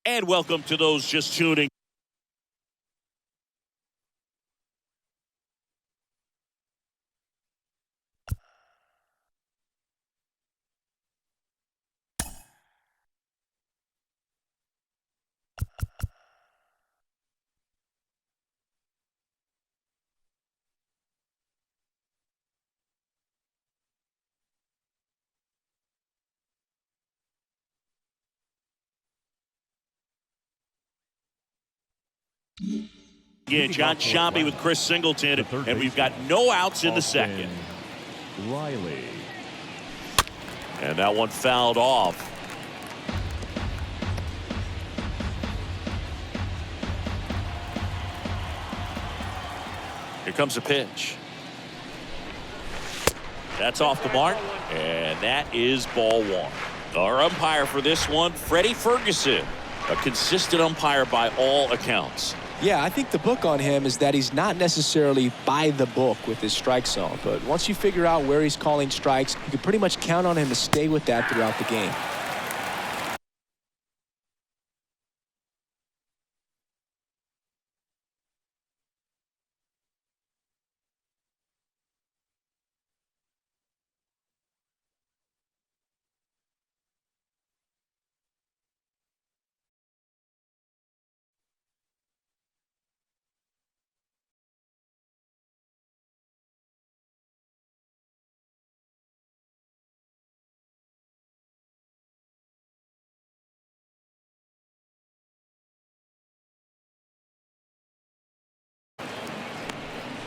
And welcome to those just tuning. Again, John Shambi with Chris Singleton, and we've got no outs in the second. Riley. And that one fouled off. Here comes a pitch. That's off the mark, and that is ball one. Our umpire for this one, Freddie Ferguson, a consistent umpire by all accounts. Yeah, I think the book on him is that he's not necessarily by the book with his strike zone. But once you figure out where he's calling strikes, you can pretty much count on him to stay with that throughout the game.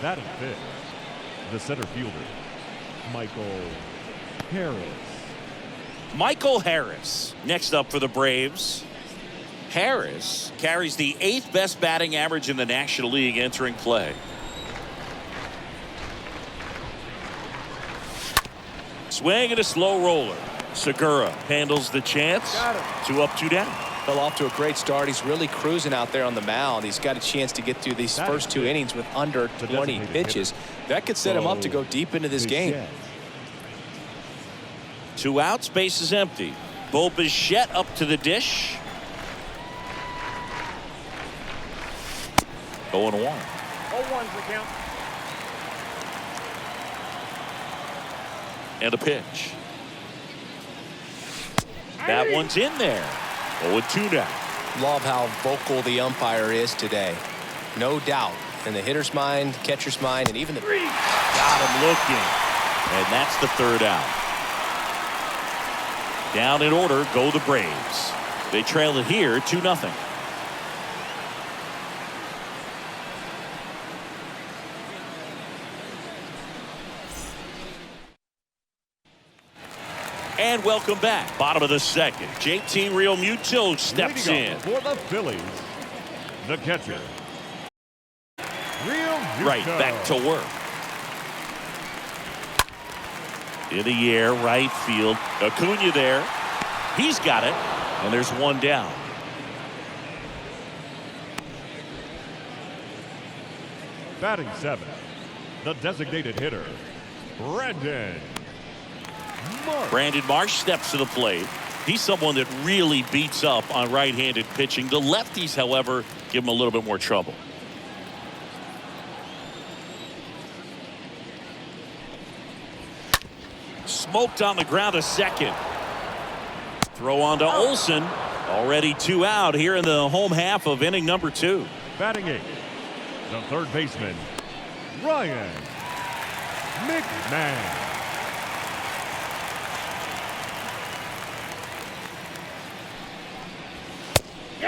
Batting fifth, the center fielder, Michael Harris. Michael Harris next up for the Braves. Harris carries the 8th best batting average in the National League entering play. Swing and a slow roller. Segura handles the chance. 2 up, 2 down. Well, off to a great start. He's really cruising out there on the mound. He's got a chance to get through these first 2 innings with under 20 pitches. That could set him up to go deep into this game. 2 outs, base is empty. Bo Bichette up to the dish. 0-1. 0-1's the count. And a pitch. That one's in there. 0-2 now. Love how vocal the umpire is today. No doubt. In the hitter's mind, catcher's mind, and even the... Got him looking. And that's the 3rd out. Down in order go the Braves. They trail it here 2-0. And welcome back. Bottom of the second. JT Realmuto steps in. For the Phillies, the catcher, Realmuto. Right back to work. In the air, right field. Acuna there. He's got it. And there's 1 down. Batting 7th, the designated hitter, Brandon Marsh steps to the plate. He's someone that really beats up on right-handed pitching. The lefties, however, give him a little bit more trouble. Smoked on the ground, a second. Throw on to Olsen. Already 2 out here in the home half of inning number 2. Batting 8th, the third baseman, Ryan McMahon.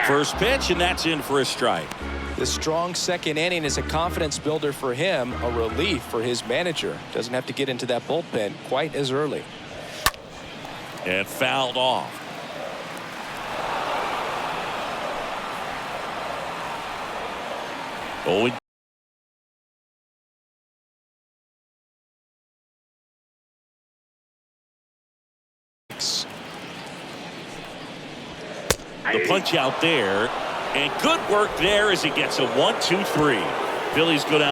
First pitch, and that's in for a strike. The strong second inning is a confidence builder for him, a relief for his manager. Doesn't have to get into that bullpen quite as early. And fouled off. Oh, the punch out there, and good work there as he gets a 1-2-3. Phillies go down,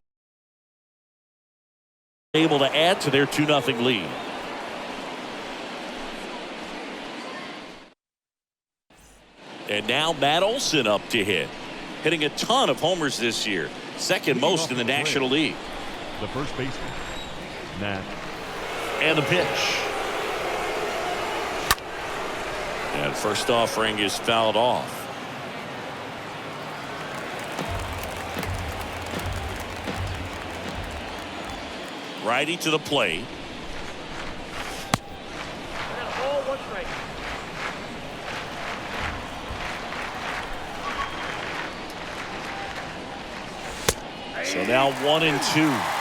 able to add to their 2-0 lead. And now Matt Olson up to hit. Hitting a ton of homers this year. Second most in the National League. The first baseman, Matt. And the pitch. And first offering is fouled off. Righty to the plate. Ball, 1 strike. So now 1-2.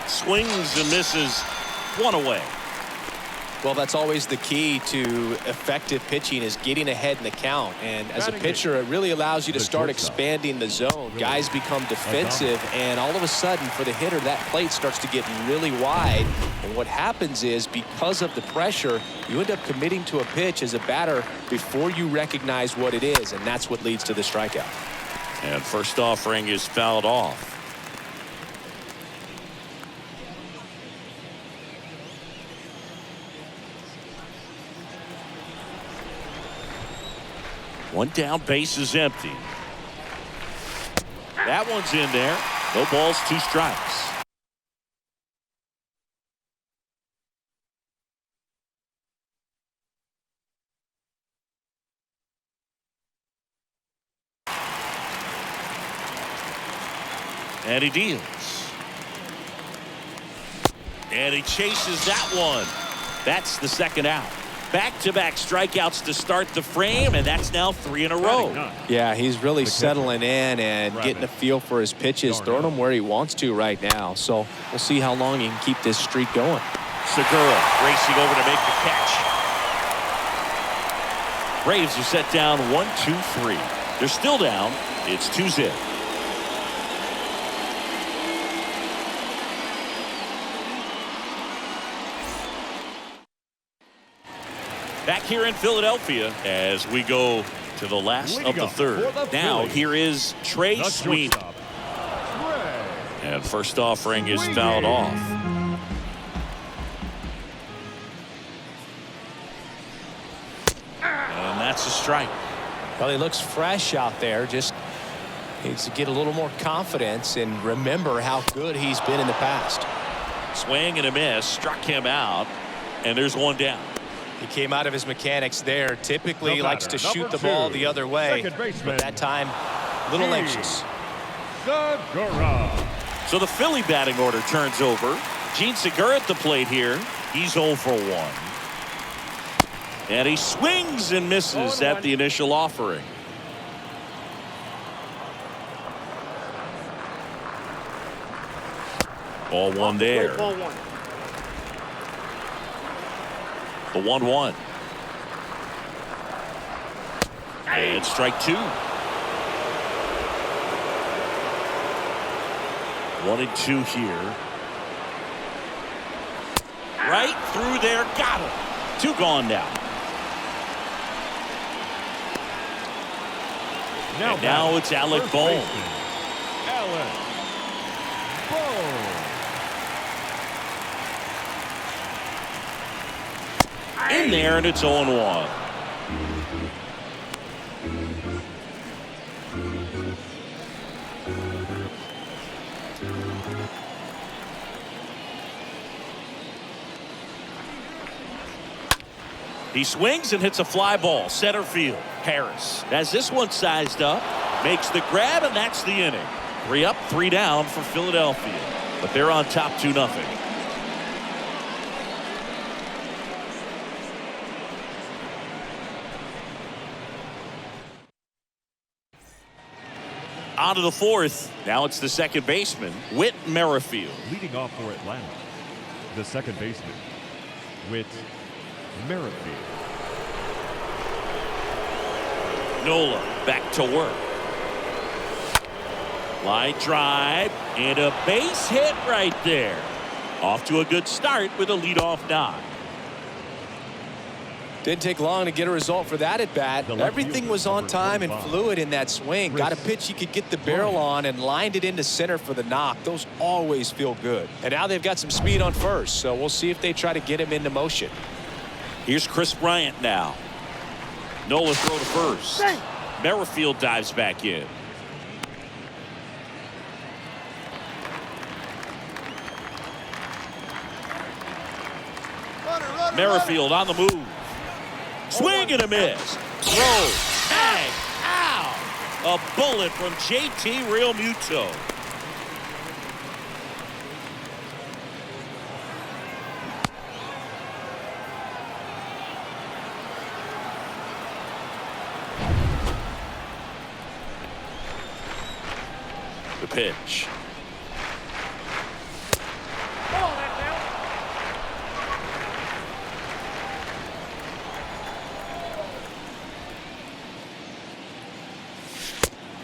Swings and misses. 1 away. Well, that's always the key to effective pitching, is getting ahead in the count. And as a pitcher, it really allows you to start expanding the zone. Guys become defensive, and all of a sudden, for the hitter, that plate starts to get really wide. And what happens is, because of the pressure, you end up committing to a pitch as a batter before you recognize what it is, and that's what leads to the strikeout. And first offering is fouled off. One down, base is empty. That one's in there. No balls, 2 strikes. And he deals. And he chases that one. That's the second out. Back-to-back strikeouts to start the frame, and that's now 3 in a row. Yeah, he's really settling in and getting a feel for his pitches, throwing them where he wants to right now. So we'll see how long he can keep this streak going. Segura racing over to make the catch. Braves are set down 1-2-3. They're still down. It's 2-0. Back here in Philadelphia as we go to the last of the third. Now here is Trey Sweeney. And first offering is fouled off. And that's a strike. Well, he looks fresh out there. Just needs to get a little more confidence and remember how good he's been in the past. Swing and a miss. Struck him out. And there's one down. He came out of his mechanics there. Typically likes to shoot the ball the other way, but that time a little anxious. So the Philly batting order turns over. Gene Segura at the plate here. He's 0 for 1. And he swings and misses at the initial offering. Ball 1 there. Ball 1. The 1-1. And strike 2. 1-2 here. Right through there. Got him. 2 gone now. And now it's Alec Bohm. Alec Bohm. In there, and it's 0-1. He swings and hits a fly ball, center field. Harris has this one sized up, makes the grab, and that's the inning. 3 up, 3 down for Philadelphia, but they're on top 2-0. On to the 4th. Now it's the second baseman, Whit Merrifield. Leading off for Atlanta, the second baseman, Whit Merrifield. Nola back to work. Line drive and a base hit right there. Off to a good start with a leadoff nod. Didn't take long to get a result for that at bat. Everything was on time and fluid in that swing. Got a pitch he could get the barrel on and lined it into center for the knock. Those always feel good. And now they've got some speed on first, so we'll see if they try to get him into motion. Here's Chris Bryant now. Nola throw to first. Merrifield dives back in. Merrifield on the move. Swing and a miss. Throw. Tag. Ow. A bullet from JT Realmuto. The pitch.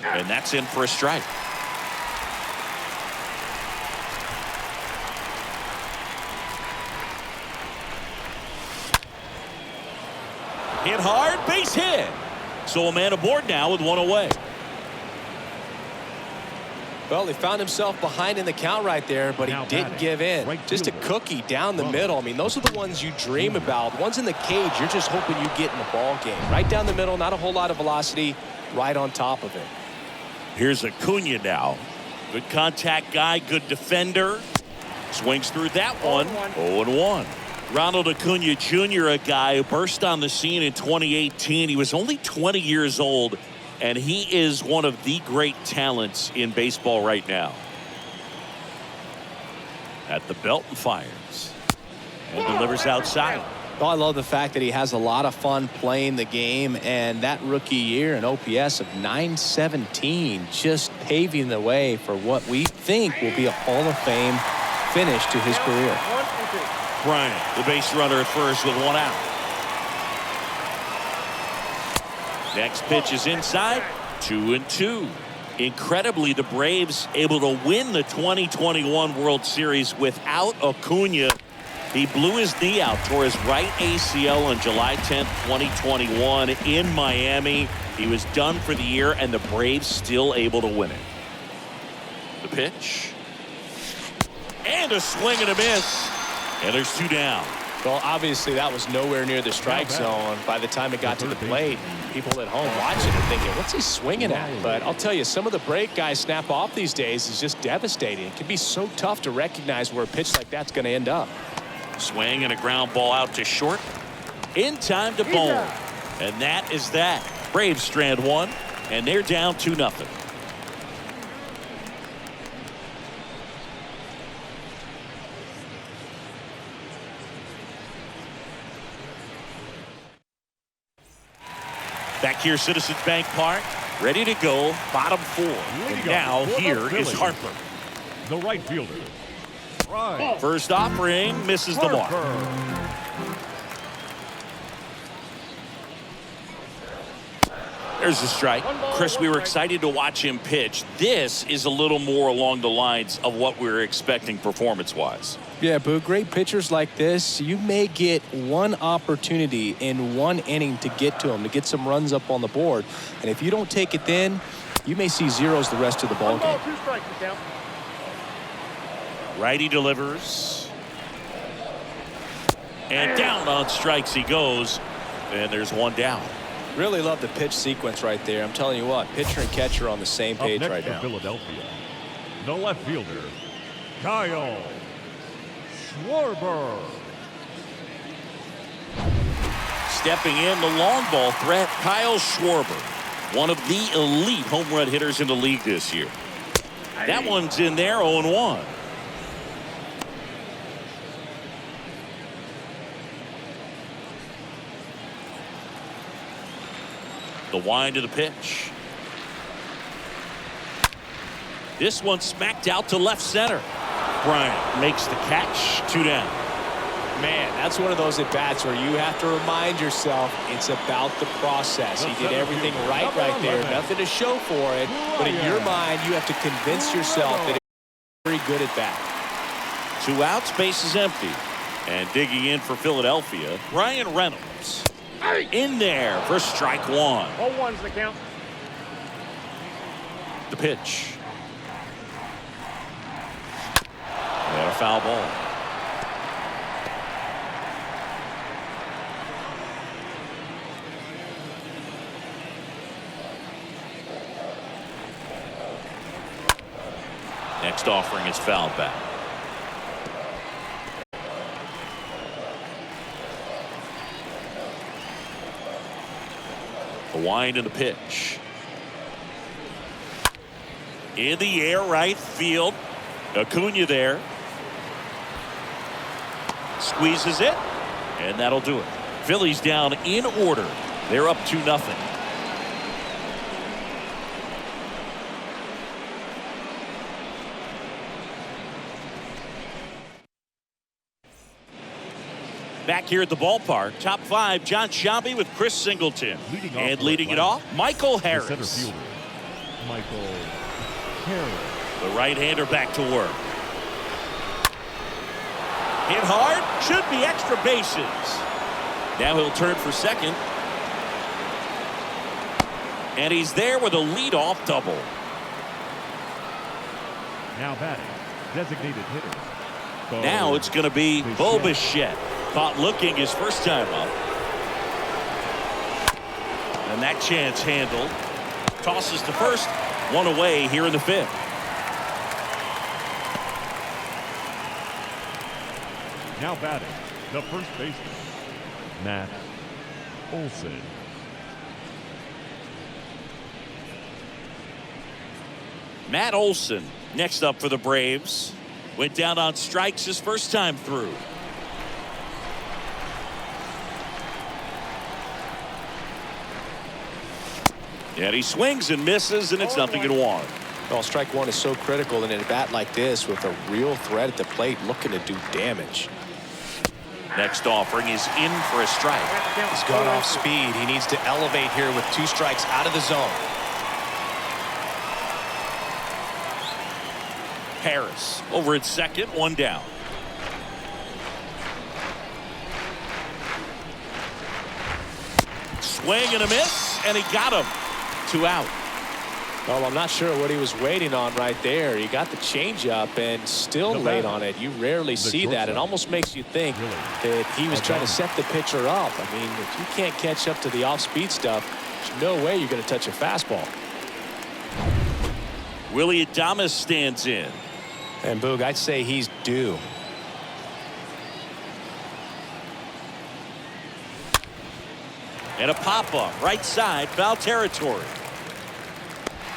And that's in for a strike. Hit hard, base hit. So a man aboard now with one away. Well, he found himself behind in the count right there, but he didn't give in. Just a cookie down the middle. I mean, those are the ones you dream about. Ones in the cage, you're just hoping you get in the ball game. Right down the middle, not a whole lot of velocity, right on top of it. Here's Acuna now. Good contact guy, good defender. Swings through that one. 0-1. Ronald Acuna Jr., a guy who burst on the scene in 2018. He was only 20 years old, and he is one of the great talents in baseball right now. At the belt and fires. And delivers outside. Well, I love the fact that he has a lot of fun playing the game, and that rookie year, an OPS of 917, just paving the way for what we think will be a Hall of Fame finish to his career. Bryant, the base runner at first with one out. Next pitch is inside. 2-2. Incredibly, the Braves able to win the 2021 World Series without Acuna. He blew his knee out, tore his right ACL on July 10th, 2021 in Miami. He was done for the year, and the Braves still able to win it. The pitch. And a swing and a miss. And there's two down. Well, obviously, that was nowhere near the strike zone by the time it got to the plate. People at home watching are thinking, what's he swinging at? But I'll tell you, some of the break guys snap off these days is just devastating. It can be so tough to recognize where a pitch like that's going to end up. Swing and a ground ball out to short. In time to Bone. And that is that. Braves strand one, and they're down 2-0. Back here, Citizens Bank Park, ready to go, bottom four. And now here is Harper. The right fielder. First offering misses the mark. There's the strike. Chris, we were excited to watch him pitch. This is a little more along the lines of what we were expecting performance-wise. Yeah, Boo, great pitchers like this, you may get one opportunity in one inning to get to them, to get some runs up on the board. And if you don't take it then, you may see zeros the rest of the ball game. Righty delivers. And down on strikes he goes. And there's one down. Really love the pitch sequence right there. I'm telling you what, pitcher and catcher on the same page right now. Philadelphia, the left fielder, Kyle Schwarber. Stepping in, the long ball threat, Kyle Schwarber. One of the elite home run hitters in the league this year. That one's in there, 0-1. The wind of the pitch. This one smacked out to left center. Bryant makes the catch. 2 down. Man, that's one of those at-bats where you have to remind yourself it's about the process. He did everything right there. Nothing to show for it. But in your mind, you have to convince yourself that it's very good at-bat. 2 outs, base is empty. And digging in for Philadelphia, Ryan Reynolds. In there for strike one. 0-1's the count. The pitch. And a foul ball. Next offering is fouled back. The wind and the pitch. In the air, right field. Acuna there. Squeezes it, and that'll do it. Phillies down in order. They're up 2-0. Back here at the ballpark, top five, John Sciambi with Chris Singleton. Leading it off, Michael Harris. The center fielder, Michael Harris. The right-hander back to work. Hit hard, should be extra bases. Now he'll turn for second. And he's there with a leadoff double. Now batting, designated hitter. Now it's going to be Bo Bichette. Caught looking his first time up. And that chance handled. Tosses to first. One away here in the fifth. Now batting, the first baseman, Matt Olson. Matt Olson next up for the Braves. Went down on strikes his first time through. And he swings and misses, and it's 0-1. Well, strike one is so critical in a bat like this with a real threat at the plate looking to do damage. Next offering is in for a strike. He's gone off speed. He needs to elevate here with 2 strikes out of the zone. Harris over at second, 1 down. Swing and a miss, and he got him. 2 out. Well, I'm not sure what he was waiting on right there. He got the changeup and still late on it. You rarely see that. It almost makes you think that he was trying to set the pitcher up. I mean, if you can't catch up to the off-speed stuff, there's no way you're going to touch a fastball. Willie Adames stands in. And Boog, I'd say he's due. And a pop-up right side, foul territory.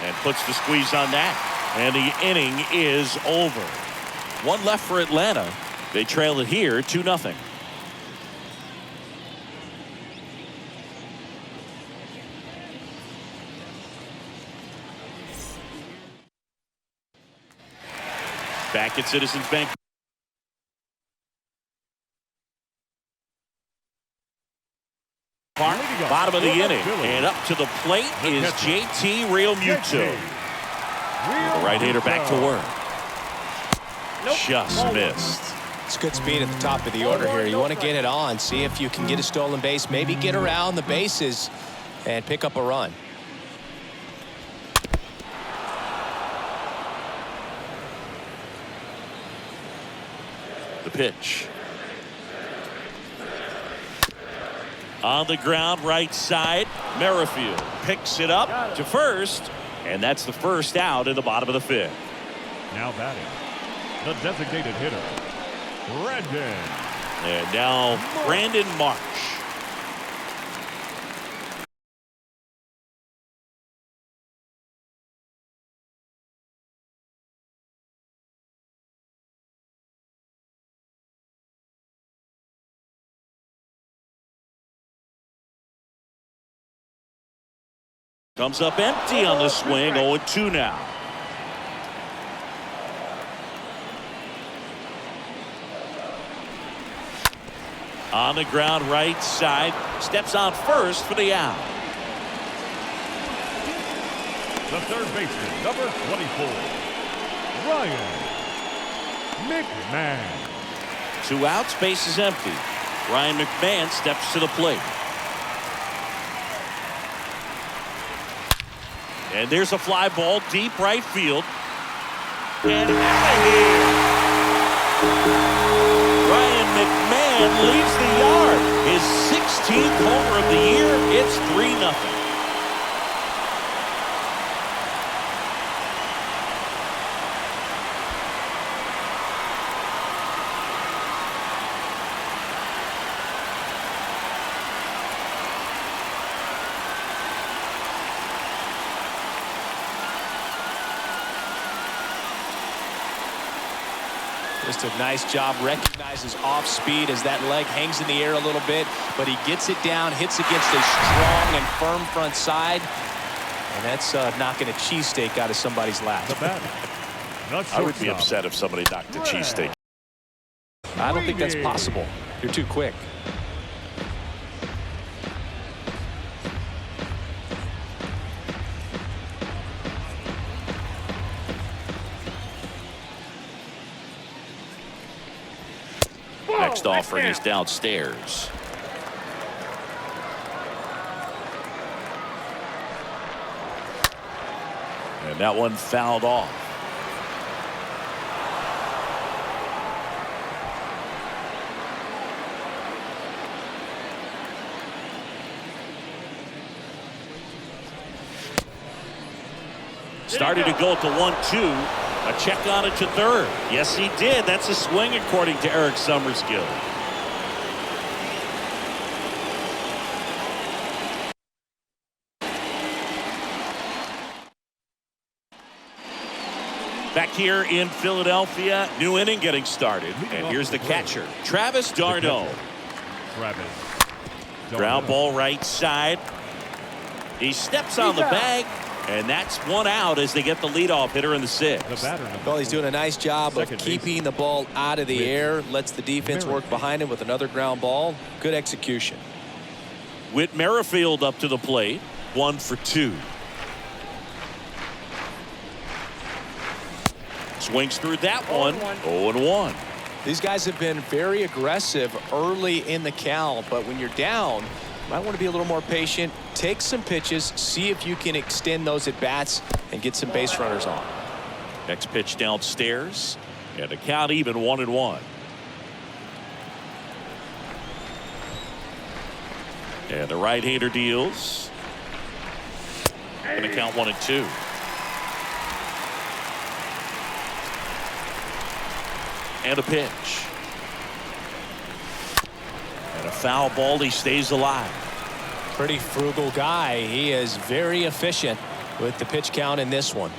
And puts the squeeze on that. And the inning is over. 1 left for Atlanta. They trail it here 2-0. Back at Citizens Bank. Bottom of the inning, and up to the plate is JT Realmuto. The right-hander back to work. Just missed. It's good speed at the top of the order here. You want to get it on, see if you can get a stolen base, maybe get around the bases and pick up a run. The pitch. On the ground, right side. Merrifield picks it up to first, and that's the first out in the bottom of the fifth. Now batting, the designated hitter, Brandon. And now Brandon Marsh. Comes up empty on the swing. 0-2 now. On the ground, right side. Steps on first for the out. The third baseman, number 24, Ryan McMahon. 2 outs, base is empty. Ryan McMahon steps to the plate. And there's a fly ball deep right field. And out of here. Ryan McMahon leaves the yard. His 16th homer of the year. It's 3-0. Just a nice job. Recognizes off speed as that leg hangs in the air a little bit, but he gets it down, hits against a strong and firm front side, and that's knocking a cheesesteak out of somebody's lap. The batter. I would be upset if somebody knocked a cheesesteak. I don't think that's possible. You're too quick. Next offering is downstairs. And that one fouled off. Started to go at the 1-2. A check on it to third. Yes, he did. That's a swing, according to Eric Summerskill. Back here in Philadelphia, new inning getting started. And here's the catcher, Travis d'Arnaud. Ground ball right side. He steps on the bag. And that's one out as they get the leadoff hitter in the sixth. Well, he's doing a nice job of keeping the ball out of the air. Lets the defense work behind him with another ground ball. Good execution. Whit Merrifield up to the plate. 1 for 2. Swings through that one. 0-1. These guys have been very aggressive early in the count, but when you're down, you might want to be a little more patient. Take some pitches, see if you can extend those at bats and get some base runners on. Next pitch downstairs, and the count even 1-1. And the right-hander deals. And the count 1-2. And a pitch. And a foul ball. He stays alive. Pretty frugal guy. He is very efficient with the pitch count in this one.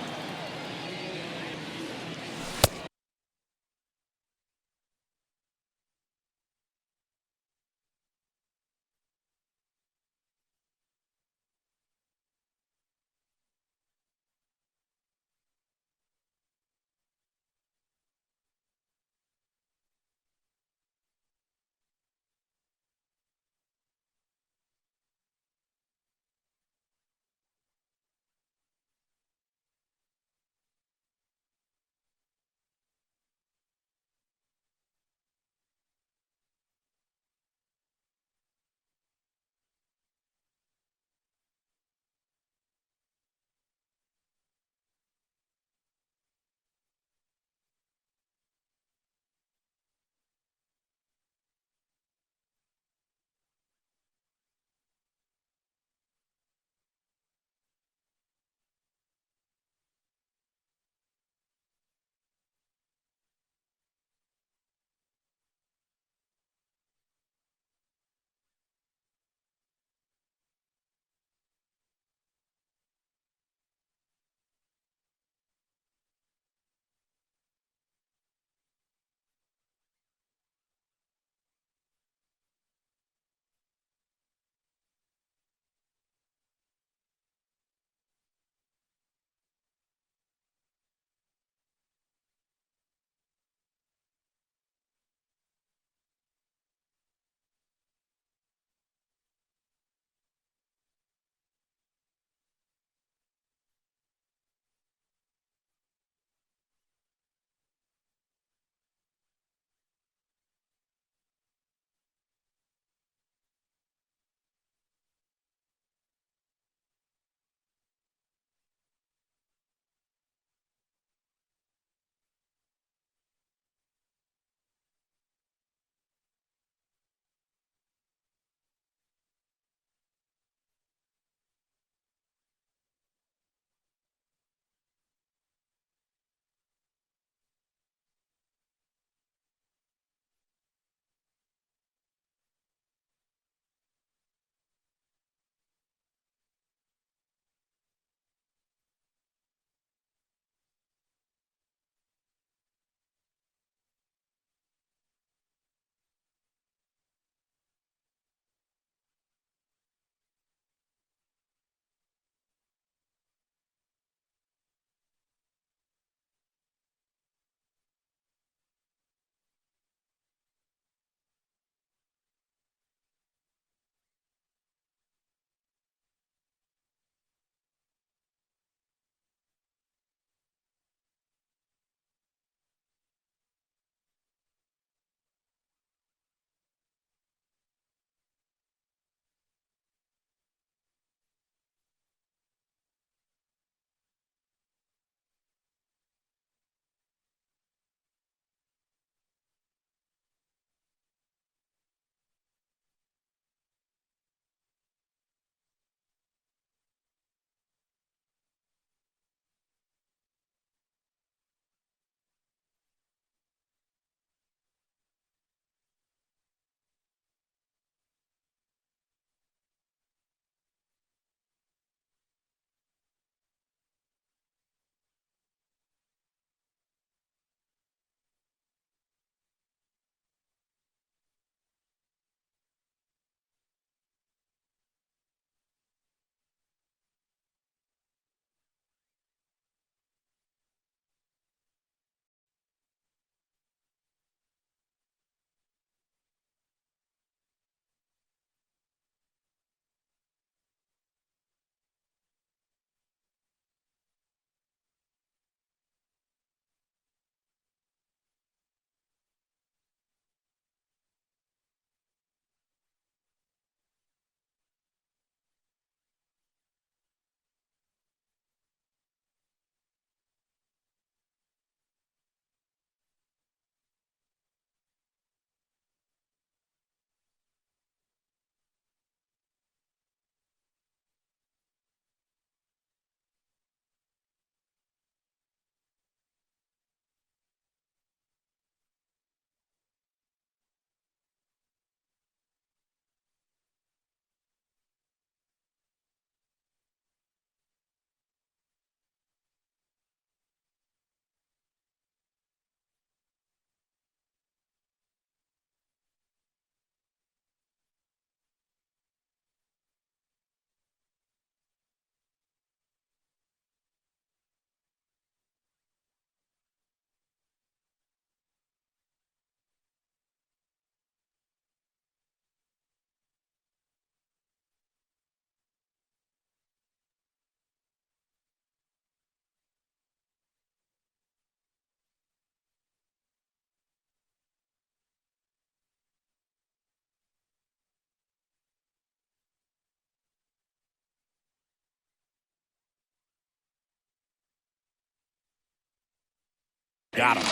Got him.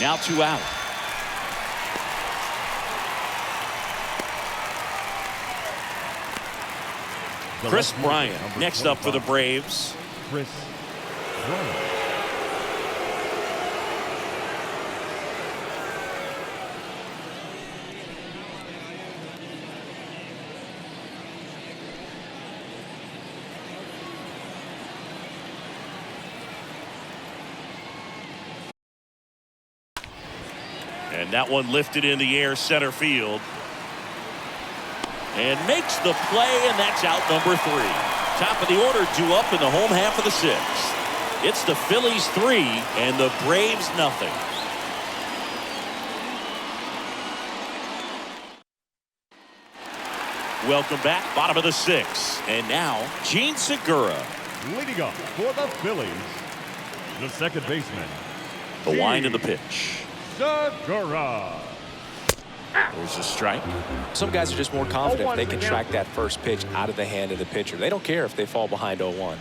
Now 2 out. Chris Bryant next up for the Braves. Chris Bryant. And that one lifted in the air center field. And makes the play, and that's out number 3. Top of the order due up in the home half of the 6th. It's the Phillies 3 and the Braves nothing. Welcome back, bottom of the 6th. And now, Gene Segura. Leading up for the Phillies, the second baseman. The wind of the pitch. Segura. There's a strike. Some guys are just more confident if they can track that first pitch out of the hand of the pitcher. They don't care if they fall behind 0-1.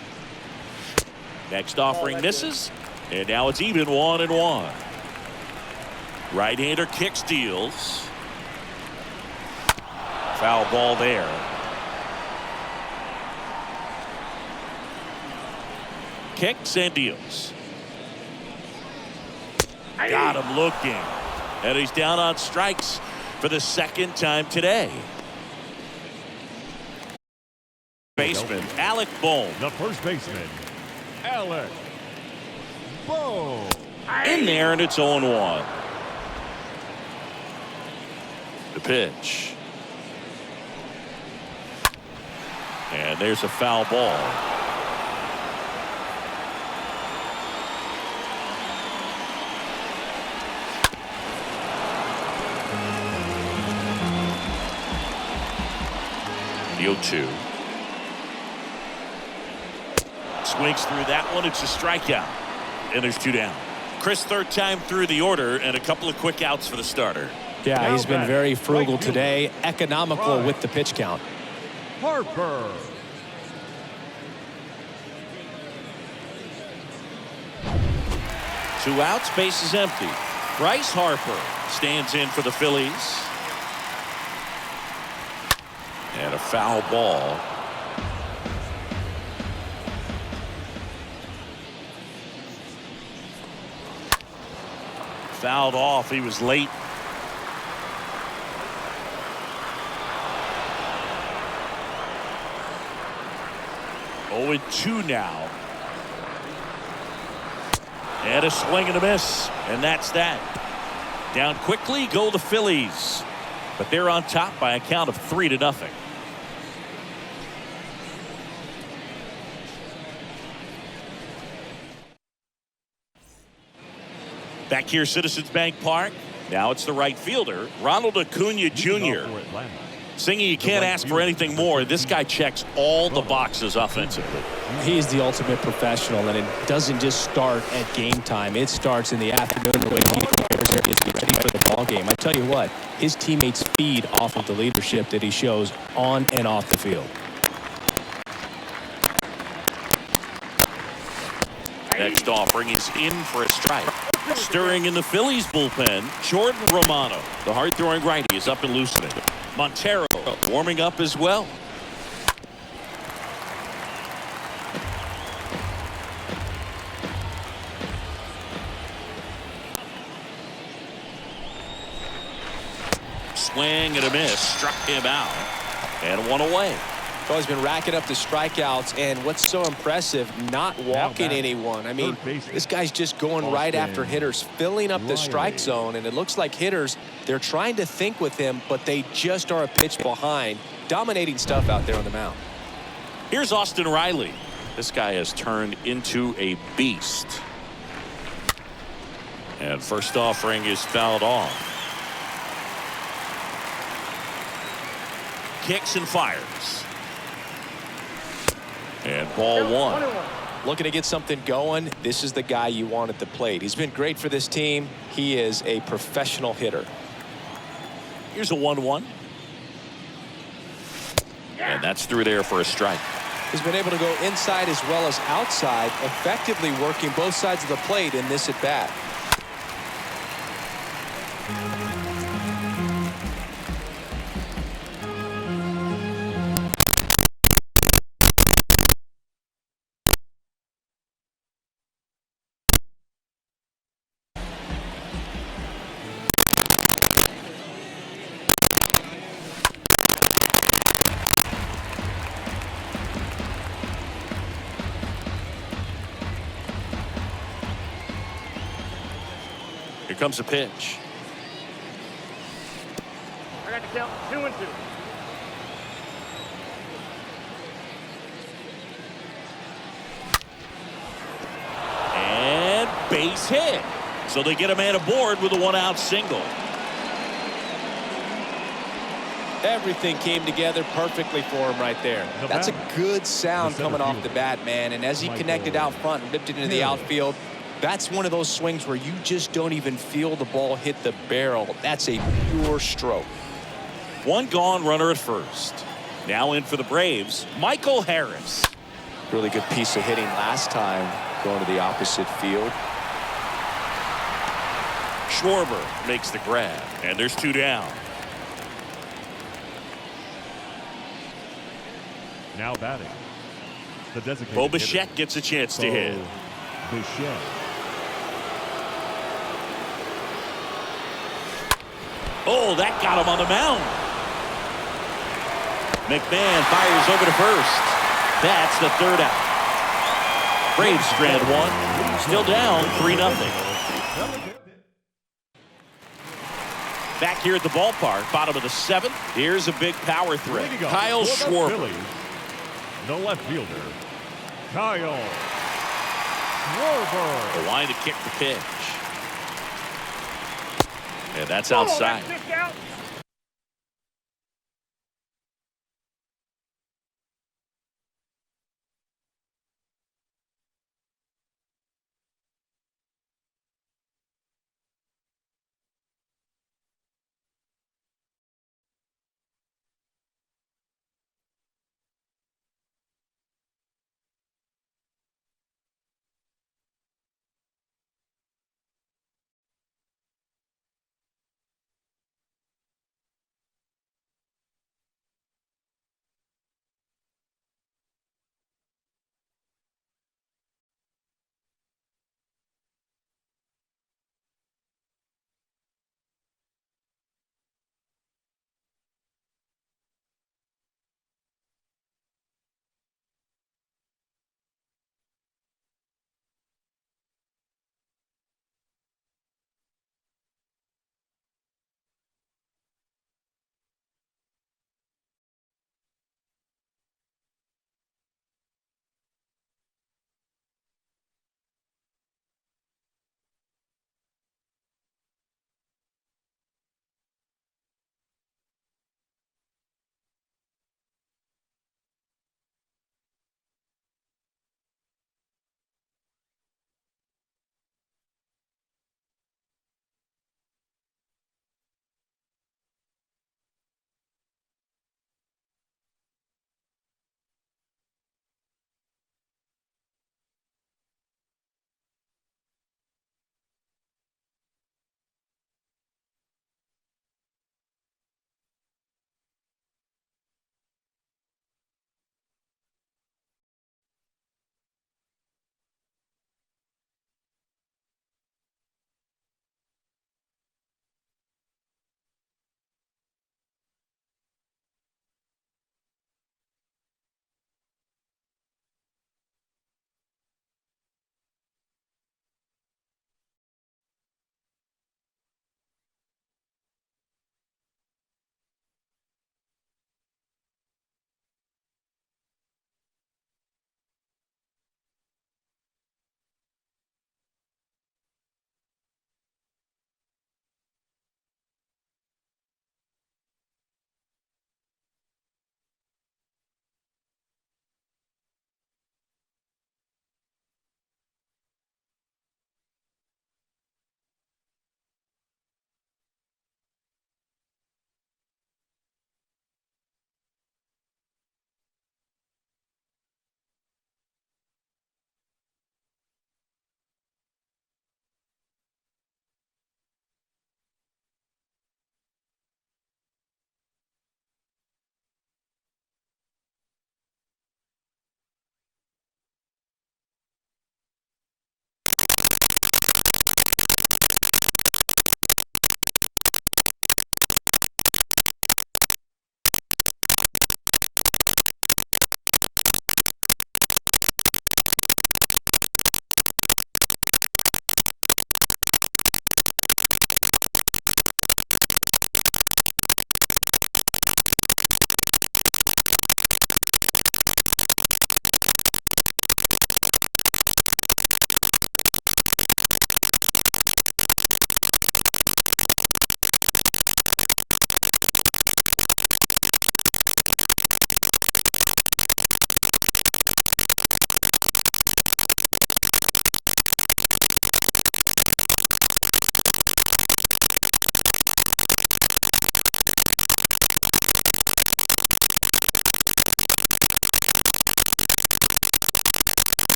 Next offering misses, and now it's even 1-1. Right-hander kick steals. Foul ball there. Kicks and deals. Got him looking. And he's down on strikes for the second time today. Baseman Alec Bohm. The first baseman, Alec Bohm. In there, and it's 0-1. The pitch. And there's a foul ball. The 0-2. Swings through that one. It's a strikeout. And there's 2 down. Chris, third time through the order, and a couple of quick outs for the starter. Yeah, he's been very frugal today. Economical with the pitch count. Harper. Two outs, base is empty. Bryce Harper stands in for the Phillies. And a foul ball. Fouled off. He was late. Oh, 2 now. And a swing and a miss. And that's that. Down quickly go the Phillies. But they're on top by a count of 3-0. Back here, Citizens Bank Park. Now it's the right fielder, Ronald Acuna Jr. Singing, you can't ask for anything more. This guy checks all the boxes offensively. He's the ultimate professional, and it doesn't just start at game time. It starts in the afternoon when he prepares and gets ready for the ball game. I tell you what, his teammates feed off of the leadership that he shows on and off the field. Next offering is in for a strike. Stirring in the Phillies bullpen, Jordan Romano. The hard-throwing righty is up and loosening. Montero warming up as well. Swing and a miss. Struck him out. And 1 away. Well, he's been racking up the strikeouts, and what's so impressive, not walking anyone. I mean, this guy's just going right after hitters, filling up the strike zone, and it looks like hitters, they're trying to think with him, but they just are a pitch behind. Dominating stuff out there on the mound. Here's Austin Riley. This guy has turned into a beast. And first offering is fouled off. Kicks and fires. And ball 1. Looking to get something going. This is the guy you want at the plate. He's been great for this team. He is a professional hitter. Here's a 1-1. And that's through there for a strike. He's been able to go inside as well as outside, effectively working both sides of the plate in this at bat. Here comes a pitch. I got to count 2-2. And base hit. So they get a man aboard with a 1-out single. Everything came together perfectly for him right there. That's a good sound coming off the bat, man. And as he connected out front and ripped it into the outfield, that's one of those swings where you just don't even feel the ball hit the barrel. That's a pure stroke. One gone, runner at first. Now in for the Braves, Michael Harris. Really good piece of hitting last time, going to the opposite field. Schwarber makes the grab, and there's 2 down. Now batting, the designated Bo hitter, Bichette gets a chance to hit. Bichette. Oh, that got him on the mound. McMahon fires over to first. That's the 3rd out. Braves strand 1. Still down 3-0. Back here at the ballpark, bottom of the 7th. Here's a big power threat. Kyle Schwarber. Phillies, the left fielder, Kyle Schwarber. The line to kick the pitch. And that's outside. That's 6 out.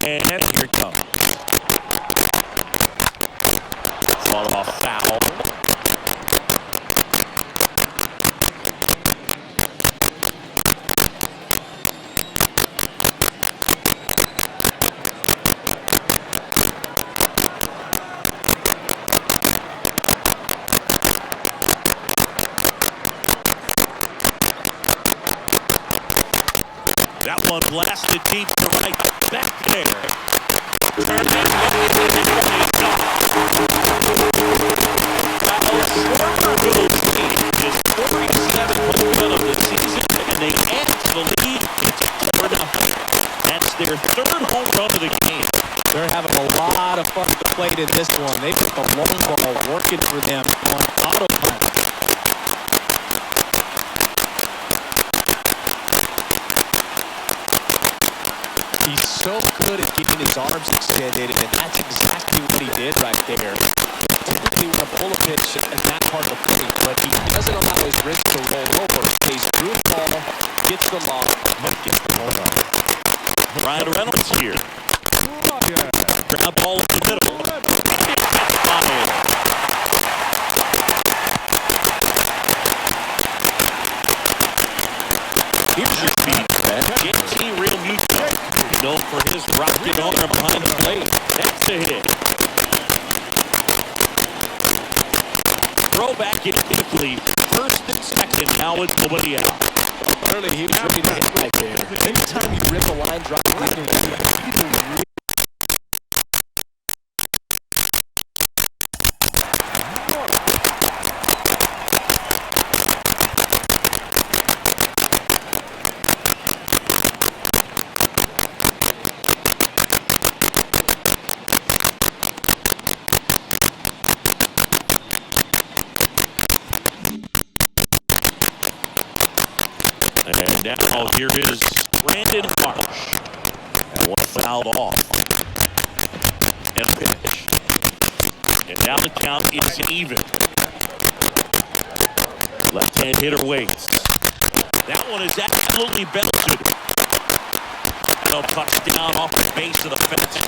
And here it comes. Fought off foul. That one blasted deep to right. Back there. Turned it is 47 home run of the season, and they add to the lead. It's 4-0. That's their third home run of the game. They're having a lot of fun at the plate in this one. They've got the long ball working for them on autopilot. He's so good at getting his arms extended, and that's exactly what he did right there. Typically, when a pull a pitch at that part of the plate, but he doesn't allow his wrist to roll over. Stays through the ball, gets the lock, and gets the home run. Ryan Reynolds here. Ground ball in the middle. Here's your speed. JT Real Mutual. Known for his rocket arm behind the plate. That's a hit. Throw back in quickly. First and second. Now it's nobody out. Early, he was ready to hit right there. Anytime you rip a line drive, And now here is Brandon Marsh. One fouled off. And pitch. And now the count is even. Left-hand hitter waits. That one is absolutely belted. No touchdown off the base of the fence.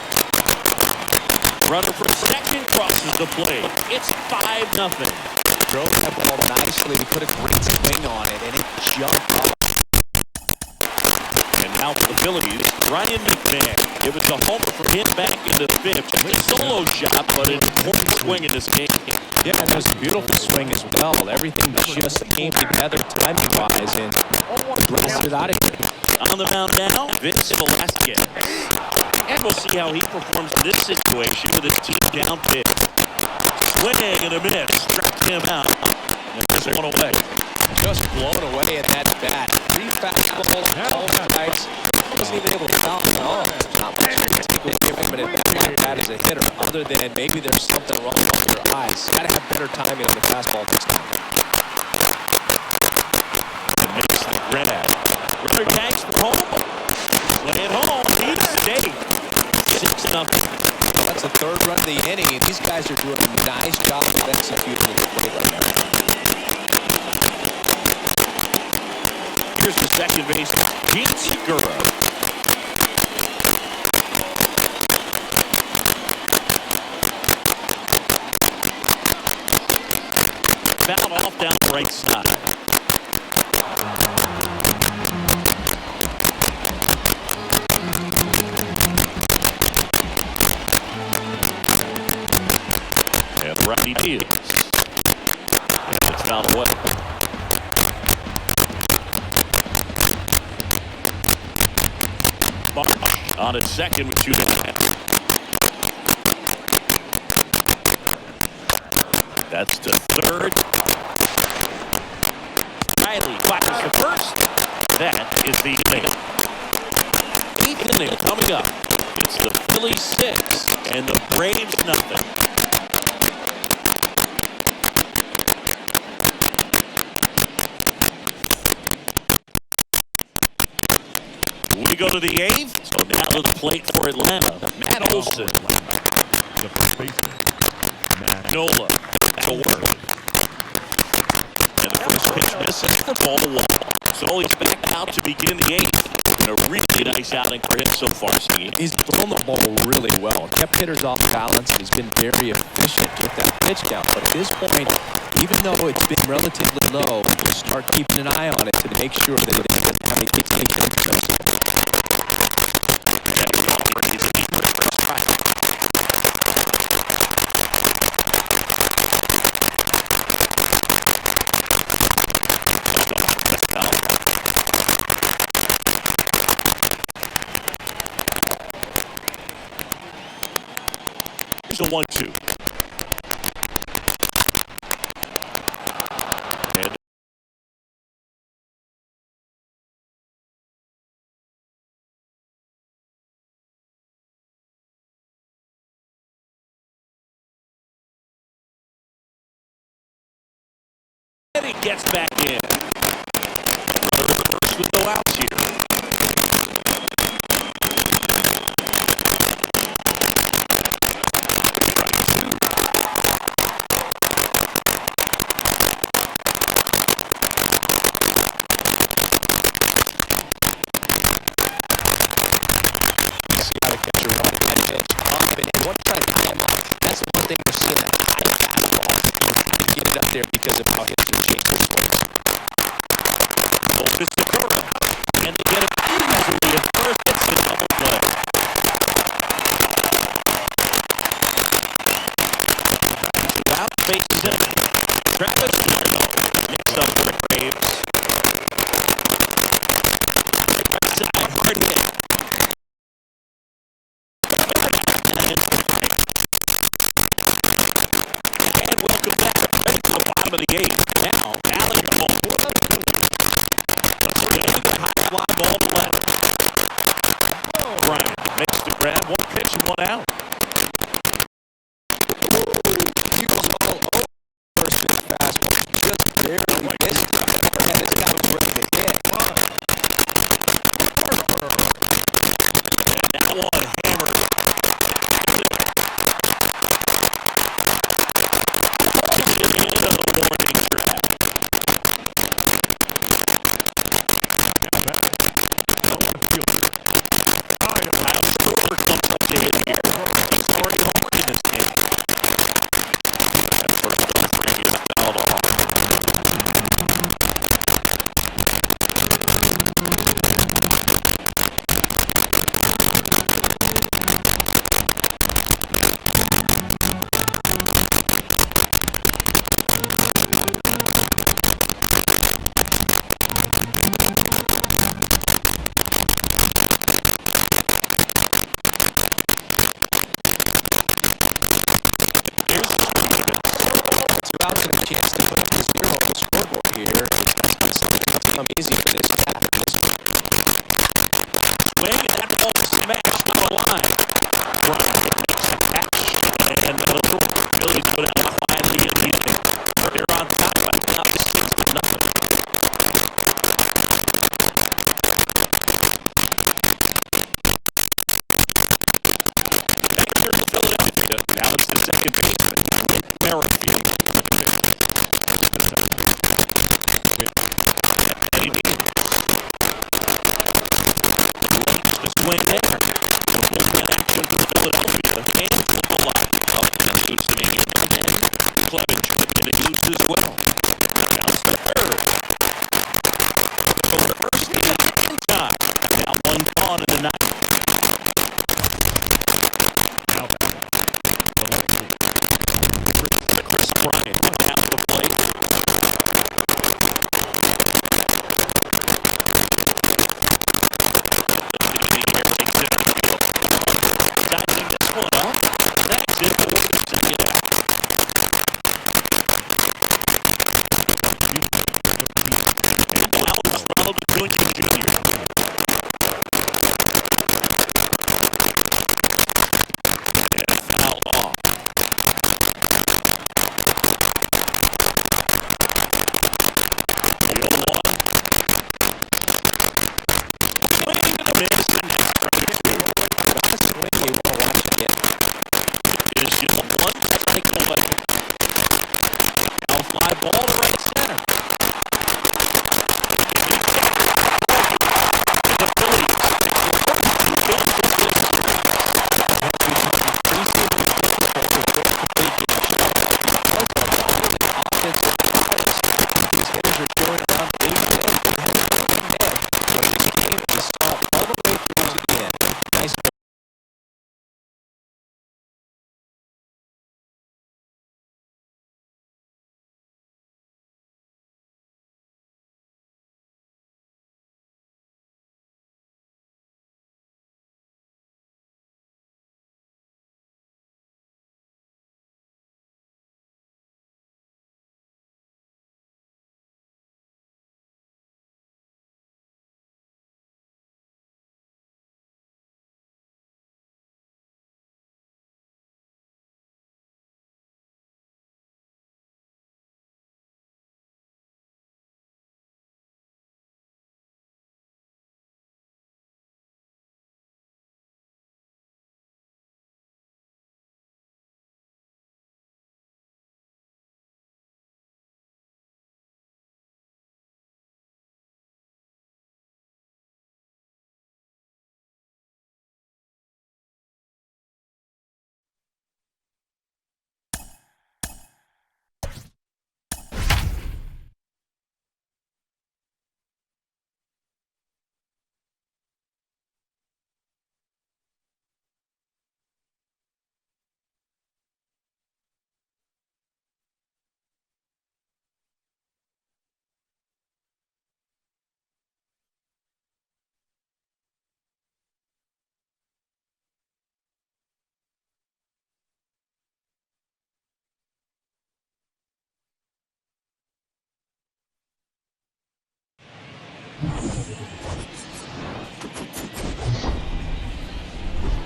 Runner from second crosses the plate. It's 5-0. drove that ball nicely. He put a great swing on it, and it jumped up. And now for the Phillies, Ryan McMahon. It was a homer for him back in the fifth. A solo shot, but an important swing in this game. Yeah, and it was a beautiful swing as well. Everything just came together timing-wise, and blasted out of here. On the mound now, Vince Velasquez. And we'll see how he performs in this situation with his team down pitch. Swing and a miss. Struck him out. And this one away. Just blown away at that bat. 3 fastballs, all strikes. Wasn't even able to foul it off. Not much to take away from it like that as a hitter, other than maybe there's something wrong with your eyes. Got to have better timing on the fastball this time. Makes the grab. Ritter tags for home. Play it home. Deep state. 6-0. That's the third run of the inning, and these guys are doing a nice job of executing the play right now. Here's the second baseman, Pete Segura. Fouled off down the right side. And righty deals. It's fouled away. On its second with 2 to pass. That's the third. Riley fires the first. That is the inning. 8th inning coming up. It's the Phillies 6 and the Braves nothing. We go to the 8th. So now to the plate for Atlanta. Matt Olson. The first baseman, Matt Nola. To work. And the first pitch misses for ball 1. So he's back out to begin the eighth. And a really nice outing for him so far, Steve. He's thrown the ball really well. Kept hitters off balance. And he's been very efficient with that pitch count. But at this point, even though it's been relatively low, we'll start keeping an eye on it to make sure that it doesn't have any hits. Here's a 1-2. And he gets back in. First with no outs here. Because of how hitters are changing swings. Focus the curve. And they get it easily at first. It's the double play. Without faces in. Travis mixed up for the Braves. Right side, hard hit. And welcome back. Ready to the bottom of the eighth. Now, Allen home. High fly ball to left. Bryant makes the grab. One pitch and one out. He was all over first pitch fastball. Just barely missed it. And this guy was ready to hit. And now one hammered. Into the warning track. How Stewart comes up to hit here. He's already homered in this game. That first offering is fouled off. Chance to put up a 0 on the scoreboard here. It's come easy for this guy. Swing, and that ball smashed on the line. Bryant makes the catch. And the Phillies put out quietly in the inning. They're on top right now, 6-0. Back here to Philadelphia. Now it's the second baseman, Merrifield. Swing there. Bullpen action for Philadelphia. And the left. Up and loosening it. And then Clevenger getting loose as well. Bounce to third. So the first inning in time. Now one gone in the ninth. Chris Bryant down the plate. Fly ball to right center.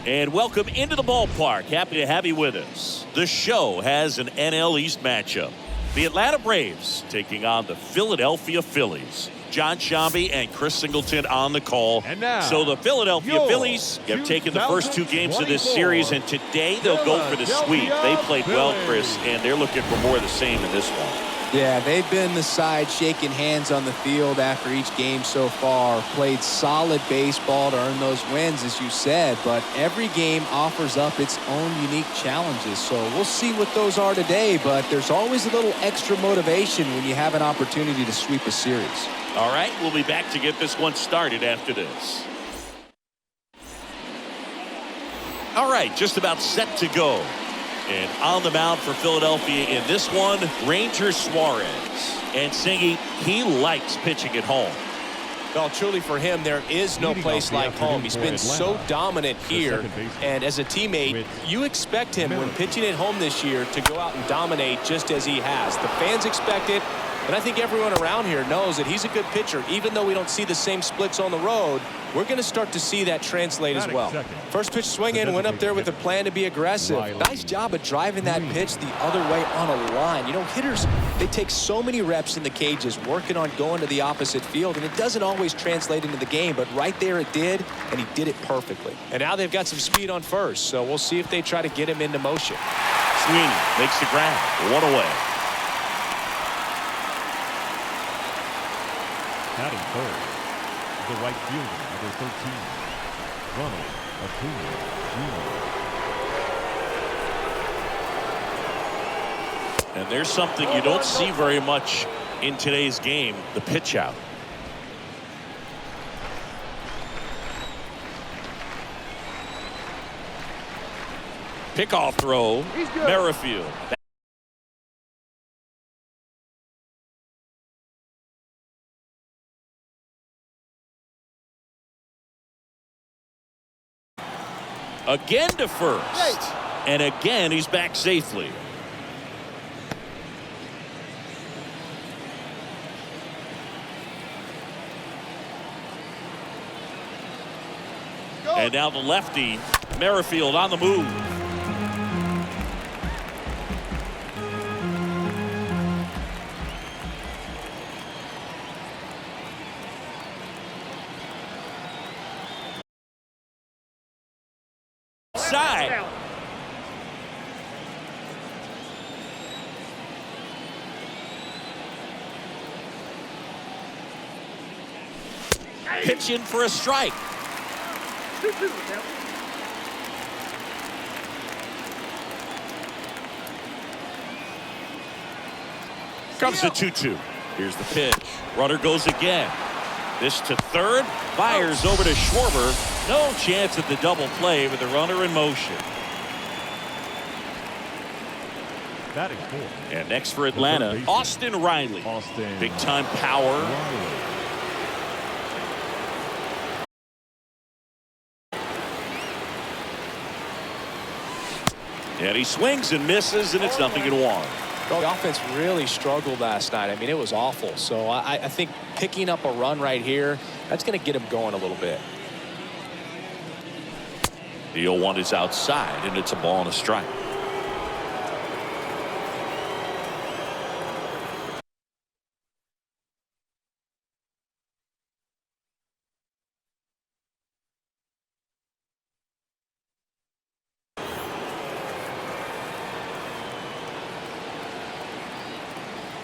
And welcome into the ballpark. Happy to have you with us. The show has an NL East matchup. The Atlanta Braves taking on the Philadelphia Phillies. John Shambi and Chris Singleton on the call. And now, so the Philadelphia Phillies have taken the first 2 games of this series, and today they'll go for the sweep. They played well, Chris, and they're looking for more of the same in this one. Yeah, they've been the side shaking hands on the field after each game so far. Played solid baseball to earn those wins, as you said, but every game offers up its own unique challenges. So we'll see what those are today, but there's always a little extra motivation when you have an opportunity to sweep a series. All right, we'll be back to get this one started after this. All right, just about set to go. And on the mound for Philadelphia in this one, Ranger Suarez. And Singy, he likes pitching at home. Well, truly for him, there is no place like home. He's been so dominant here. And as a teammate, you expect him when pitching at home this year to go out and dominate just as he has. The fans expect it. And I think everyone around here knows that he's a good pitcher. Even though we don't see the same splits on the road, we're going to start to see that translate as well. First pitch swing in, went up there with a plan to be aggressive. Nice job of driving that pitch the other way on a line. You know, hitters, they take so many reps in the cages working on going to the opposite field, and it doesn't always translate into the game, but right there it did, and he did it perfectly. And now they've got some speed on first, so we'll see if they try to get him into motion. Sweeney makes the grab. 1 away. Batting third, the right fielder, number 13, Ronald Acuna Jr. And there's something you don't see very much in today's game, the pitch out. Pickoff throw, Merrifield. Again to first. And again, he's back safely. And now the lefty, Merrifield on the move. Side. Pitch in for a strike. Comes the 2-2. Here's the pitch. Runner goes again. This to third. Fires over to Schwarber. No chance at the double play with the runner in motion. Batting fourth. And next for Atlanta, Austin Riley. Big time power. And he swings and misses, and it's 0-1. Well, the offense really struggled last night. I mean, it was awful. So I think picking up a run right here, that's going to get him going a little bit. The 0-1 is outside, and it's a ball and a strike.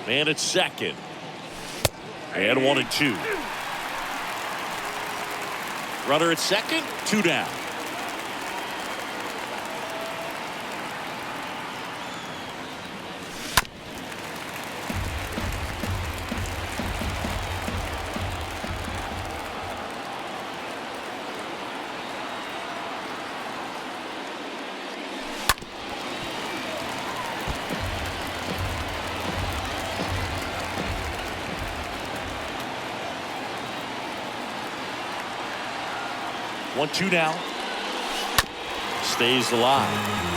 Man at second. And 1-2. Runner at second, 2 down. One, 2 now. Stays alive.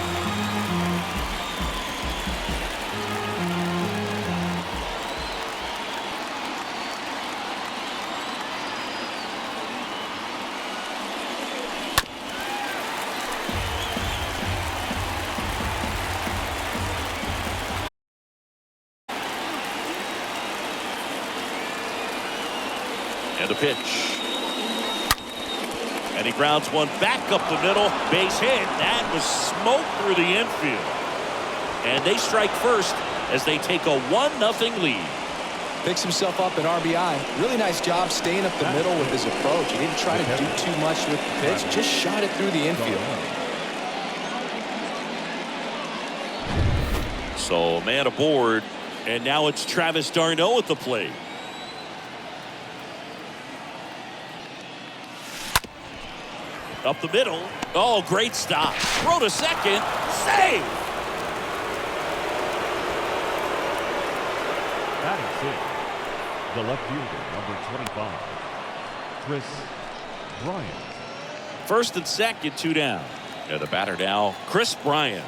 The pitch. And he grounds one back up the middle. Base hit. That was smoke through the infield. And they strike first as they take a 1-0 lead. Picks himself up an RBI. Really nice job staying up the middle with his approach. He didn't try to do too much with the pitch. Just shot it through the infield. So man aboard. And now it's Travis d'Arnaud at the plate. Up the middle. Oh, great stop. Throw to second. Save. Batting sixth, the left fielder, number 25, Chris Bryant. First and second, 2 down. And the batter now, Chris Bryant.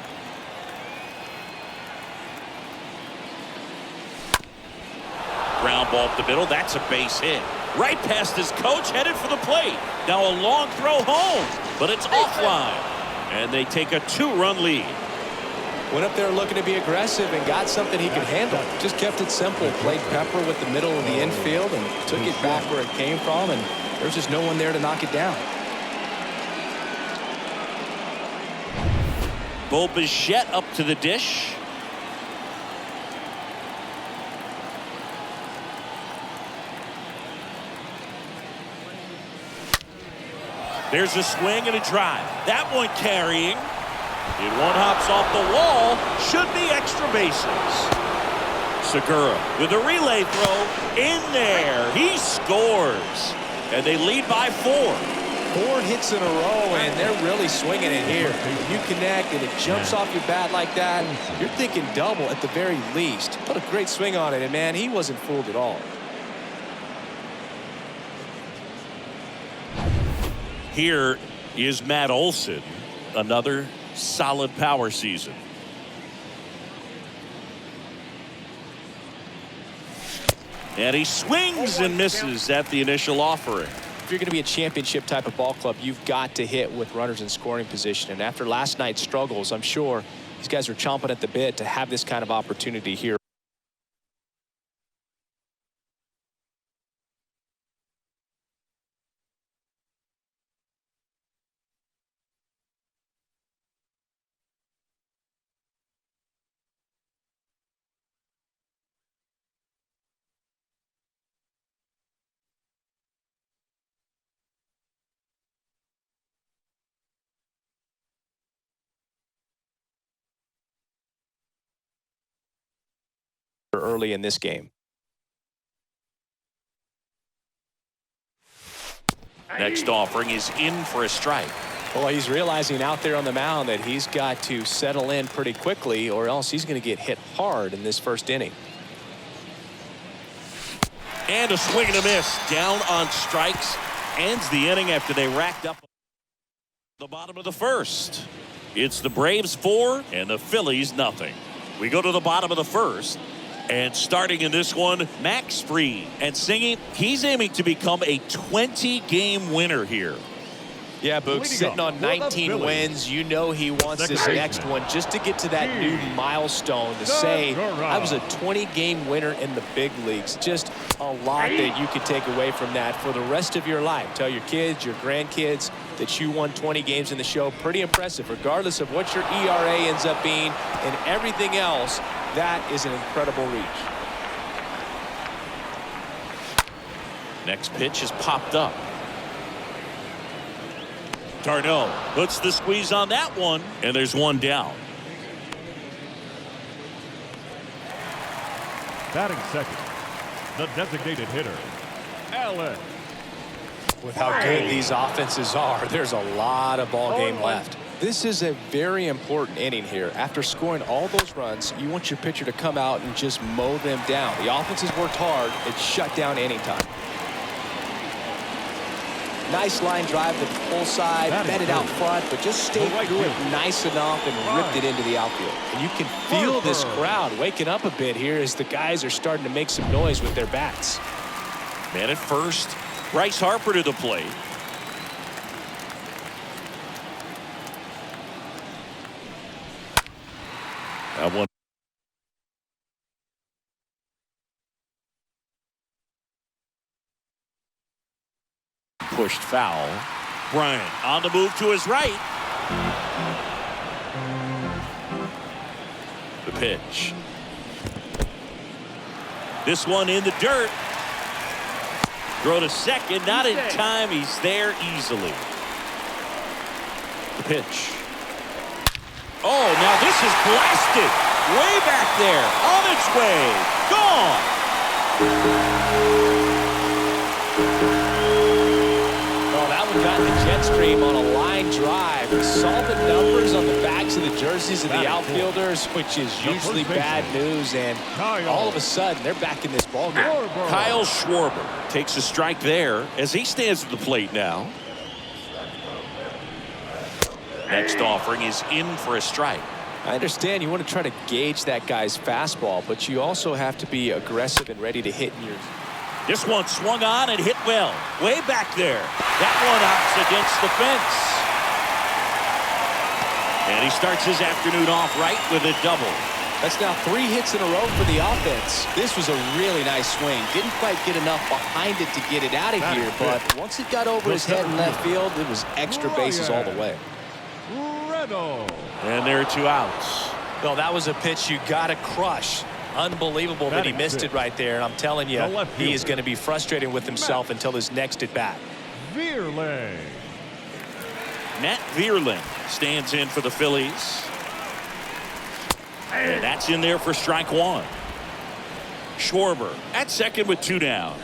Ground ball up the middle. That's a base hit. Right past his coach, headed for the plate. Now a long throw home, but it's offline. And they take a 2-run lead. Went up there looking to be aggressive and got something he could handle. Just kept it simple. Played pepper with the middle of the infield and took it back where it came from, and there's just no one there to knock it down. Bo Bichette up to the dish. There's a swing and a drive. That one carrying. And one hops off the wall. Should be extra bases. Segura with a relay throw in there. He scores. And they lead by 4. 4 hits in a row, and they're really swinging it here. When you connect and it jumps off your bat like that, you're thinking double at the very least. Put a great swing on it, and man, he wasn't fooled at all. Here is Matt Olson. Another solid power season. And he swings and misses at the initial offering. If you're going to be a championship type of ball club, you've got to hit with runners in scoring position. And after last night's struggles, I'm sure these guys are chomping at the bit to have this kind of opportunity here. Early in this game. Next offering is in for a strike. Well, he's realizing out there on the mound that he's got to settle in pretty quickly, or else he's going to get hit hard in this first inning. And a swing and a miss. Down on strikes. Ends the inning after they racked up the bottom of the first. It's the Braves 4 and the Phillies nothing. We go to the bottom of the first. And starting in this one, Max Fried. And singing, he's aiming to become a 20-game winner here. Yeah, Boog, sitting on 19 wins. You know he wants this next one just to get to that new milestone to say, I was a 20-game winner in the big leagues. Just a lot that you could take away from that for the rest of your life. Tell your kids, your grandkids that you won 20 games in the show. Pretty impressive, regardless of what your ERA ends up being and everything else. That is an incredible reach. Next pitch is popped up. d'Arnaud puts the squeeze on that one, and there's one down. Batting second, the designated hitter, Allen. With how good these offenses are, there's a lot of ball game left. This is a very important inning here. After scoring all those runs, you want your pitcher to come out and just mow them down. The offense has worked hard. It's shut down anytime. Nice line drive to the full side, met it out front, but just stayed through it nice enough and ripped it into the outfield. And you can feel this crowd waking up a bit here as the guys are starting to make some noise with their bats. Man at first, Bryce Harper to the plate. That one. pushed foul. Bryant on the move to his right. The pitch. This one in the dirt. Throw to second, not in time. He's there easily. The pitch. Oh, now this is blasted. Way back there. On its way. Gone. Oh, that one got in the jet stream on a line drive. We saw the numbers on the backs of the jerseys of the outfielders, which is usually bad news. And all of a sudden, they're back in this ballgame. Kyle Schwarber takes a strike there as he stands at the plate now. Next offering is in for a strike. I understand you want to try to gauge that guy's fastball, but you also have to be aggressive and ready to hit in your... This one swung on and hit well. Way back there. That one hops against the fence. And he starts his afternoon off right with a double. That's now 3 hits in a row for the offense. This was a really nice swing. Didn't quite get enough behind it to get it out of here, but once it got over his head in left field, it was extra bases all the way. And there are 2 outs. Well, that was a pitch you got to crush. Unbelievable that he missed it right there. And I'm telling you, he is going to be frustrated with himself until his next at bat. Matt Vierling stands in for the Phillies. And that's in there for strike 1. Schwarber at second with 2 down.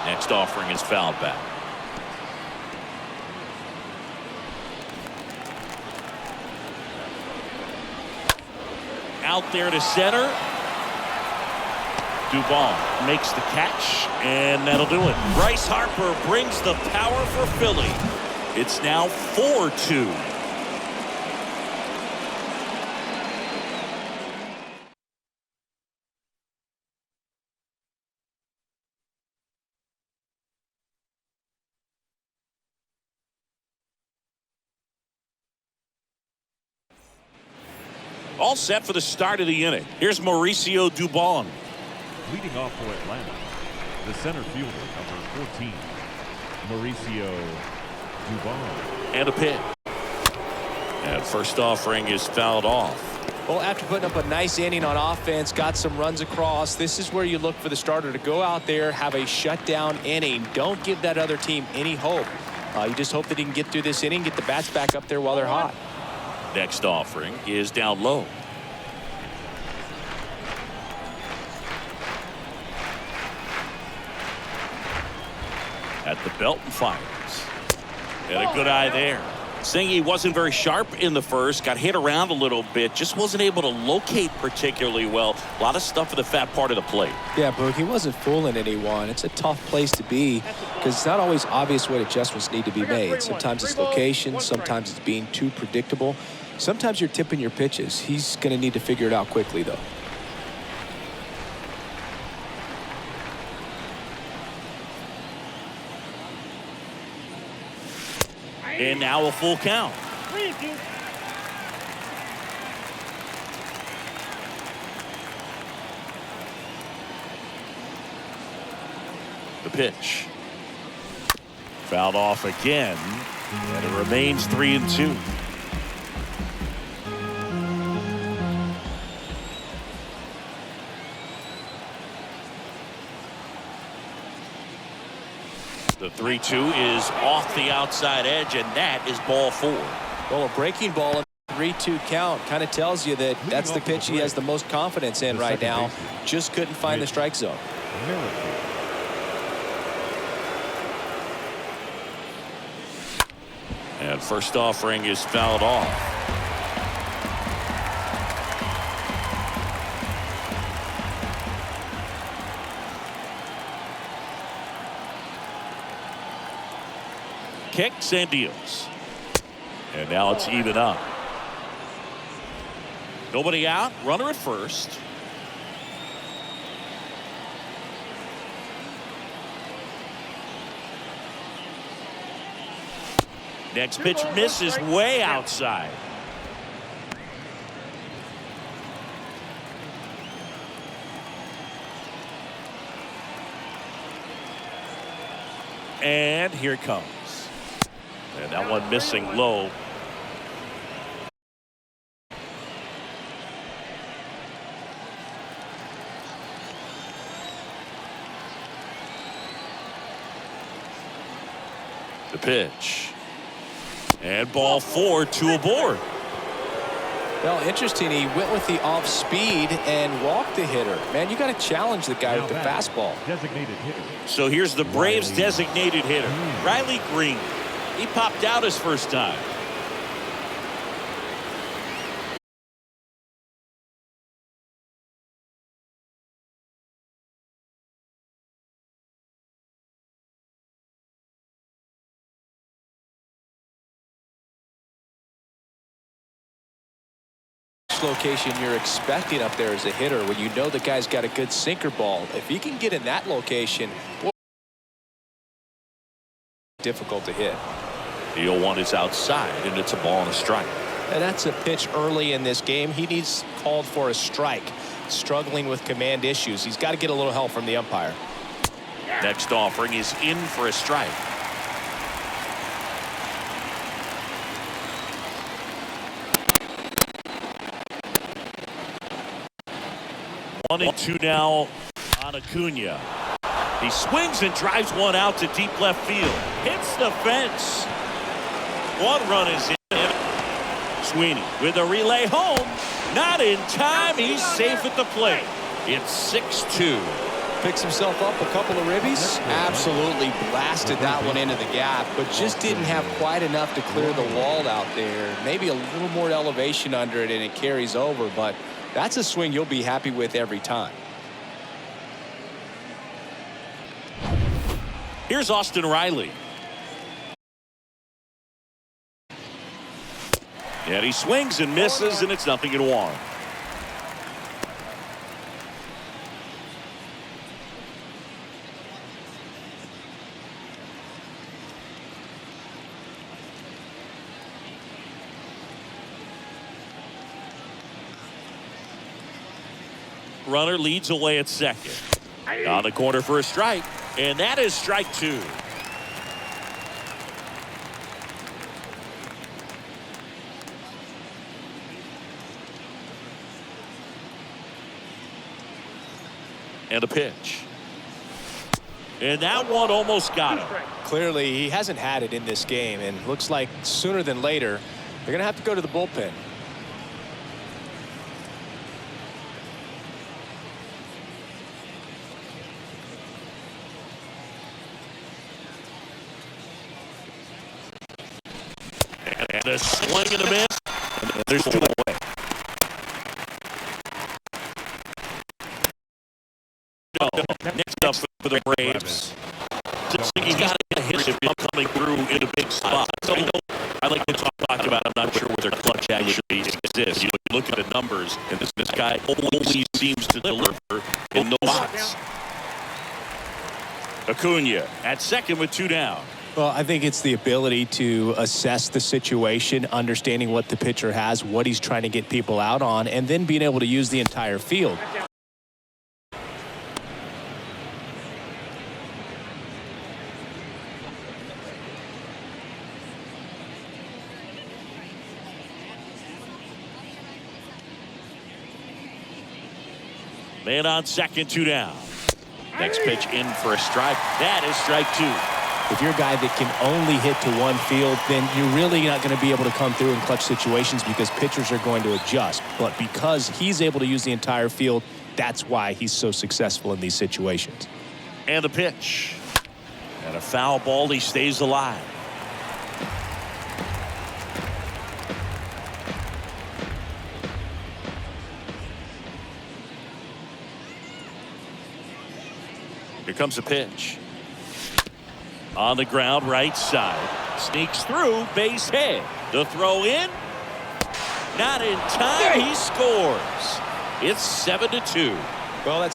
Next offering is fouled back. Out there to center. Duvall makes the catch, and that'll do it. Bryce Harper brings the power for Philly. It's now 4-2. All set for the start of the inning. Here's Mauricio Dubon. Leading off for Atlanta, the center fielder, number 14, Mauricio Dubon. And a pitch. And first offering is fouled off. Well, after putting up a nice inning on offense, got some runs across, this is where you look for the starter to go out there, have a shutdown inning. Don't give that other team any hope. You just hope that he can get through this inning, get the bats back up there while they're hot. Next offering is down low. At the belt and fires. And a good eye there. Saying he wasn't very sharp in the first, got hit around a little bit, just wasn't able to locate particularly well. A lot of stuff for the fat part of the plate. Yeah, Boog, he wasn't fooling anyone. It's a tough place to be because it's not always obvious what adjustments need to be made. Sometimes it's location, sometimes it's being too predictable. Sometimes you're tipping your pitches. He's going to need to figure it out quickly, though. And now a full count. 3-2. The pitch. Fouled off again. And it remains 3-2. The 3-2 is off the outside edge, and that is ball 4. Well, a breaking ball in the 3-2 count kind of tells you that that's the pitch he has the most confidence in right now. Just couldn't find the strike zone. And first offering is fouled off. Kicks and deals. And now it's even up. Nobody out. Runner at first. Next pitch misses way outside. And here it comes. And that one missing low. The pitch. And ball 4, 2 aboard. Well, interesting. He went with the off speed and walked the hitter. Man, you got to challenge the guy with the fastball. Designated hitter. So here's the Braves' designated hitter, Riley Green. He popped out his first time. Location you're expecting up there as a hitter when you know the guy's got a good sinker ball. If he can get in that location, boy, difficult to hit. The 0-1 is outside, and it's a ball and a strike. And that's a pitch early in this game. He needs called for a strike. Struggling with command issues. He's got to get a little help from the umpire. Next offering is in for a strike. One and 2 now on Acuna. He swings and drives one out to deep left field. Hits the fence. One run is in. Sweeney with a relay home. Not in time. He's safe at the plate. It's 6-2. Picks himself up a couple of ribbies. Absolutely blasted that one into the gap, but just didn't have quite enough to clear the wall out there. Maybe a little more elevation under it and it carries over, but that's a swing you'll be happy with every time. Here's Austin Riley. And he swings and misses, and it's 0-1. Runner leads away at second. On the corner for a strike, and that is strike 2. And a pitch. And that one almost got him. Clearly, he hasn't had it in this game, and looks like sooner than later, they're going to have to go to the bullpen. And a swing and a miss. And there's 2 away. No, next up for the Braves. He's got to get a hit if he's coming through in a big spot. So I like to talk about. I'm not sure where their clutch actually exists. You look at the numbers, and this guy always seems to deliver in those spots. Acuna at second with 2 down. Well, I think it's the ability to assess the situation, understanding what the pitcher has, what he's trying to get people out on, and then being able to use the entire field. Man on second, 2 down. Next pitch in for a strike. That is strike 2. If you're a guy that can only hit to one field, then you're really not going to be able to come through in clutch situations because pitchers are going to adjust. But because he's able to use the entire field, that's why he's so successful in these situations. And the pitch. And a foul ball. He stays alive. Here comes a pitch. On the ground, right side. Sneaks through, base hit. The throw in. Not in time. He scores. It's 7-2. Well, that's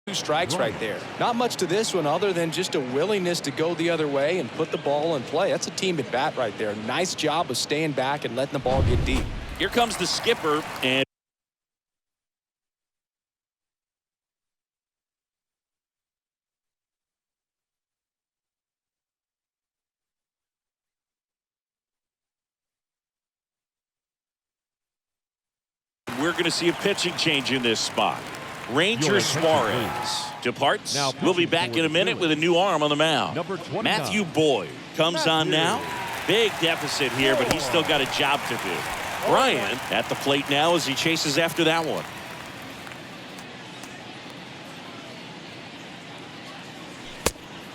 2 strikes right there. Not much to this one other than just a willingness to go the other way and put the ball in play. That's a team at bat right there. Nice job of staying back and letting the ball get deep. Here comes the skipper, and we're going to see a pitching change in this spot. Ranger Suarez departs. Now We'll be back in a minute with a new arm on the mound. Number 29. Matthew Boyd comes on now. Big deficit here, but he's still got a job to do. Bryant at the plate now as he chases after that one.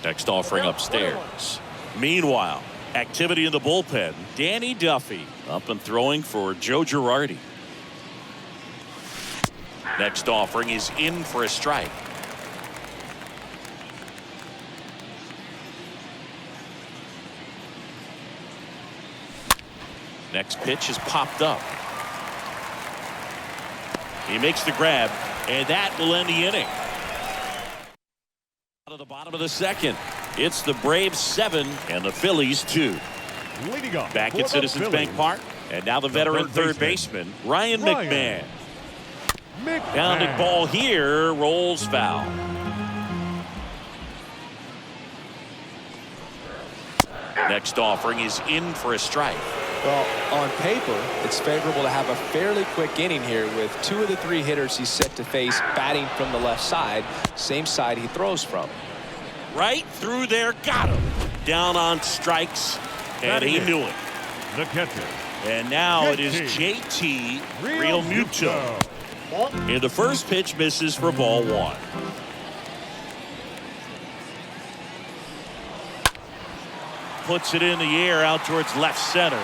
Next offering upstairs. Meanwhile, activity in the bullpen. Danny Duffy up and throwing for Joe Girardi. Next offering is in for a strike. Next pitch is popped up. He makes the grab, and that will end the inning. Out of the bottom of the second, it's the Braves 7 and the Phillies 2. Leading up Back for at the Citizens Bank Phillies, Park, and now the veteran third baseman, Ryan McMahon. Pounding ball here, rolls foul. Next offering is in for a strike. Well, on paper, it's favorable to have a fairly quick inning here with 2 of the 3 hitters he's set to face batting from the left side, same side he throws from. Right through there, got him. Down on strikes, and he knew it. The catcher. And now it is JT Realmuto. And the first pitch misses for ball 1. Puts it in the air out towards left center.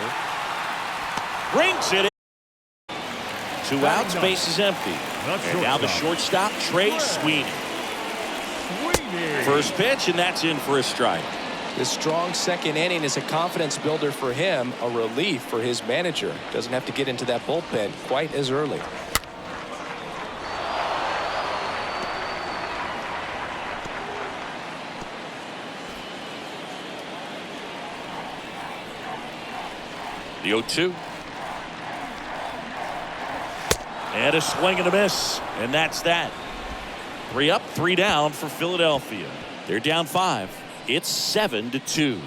Brings it in. 2 outs, base is empty. And now the shortstop, Trey Sweeney. First pitch, and that's in for a strike. This strong second inning is a confidence builder for him, a relief for his manager. Doesn't have to get into that bullpen quite as early. The 0-2. And a swing and a miss. And that's that. 3 up, 3 down for Philadelphia. They're down 5. It's 7-2.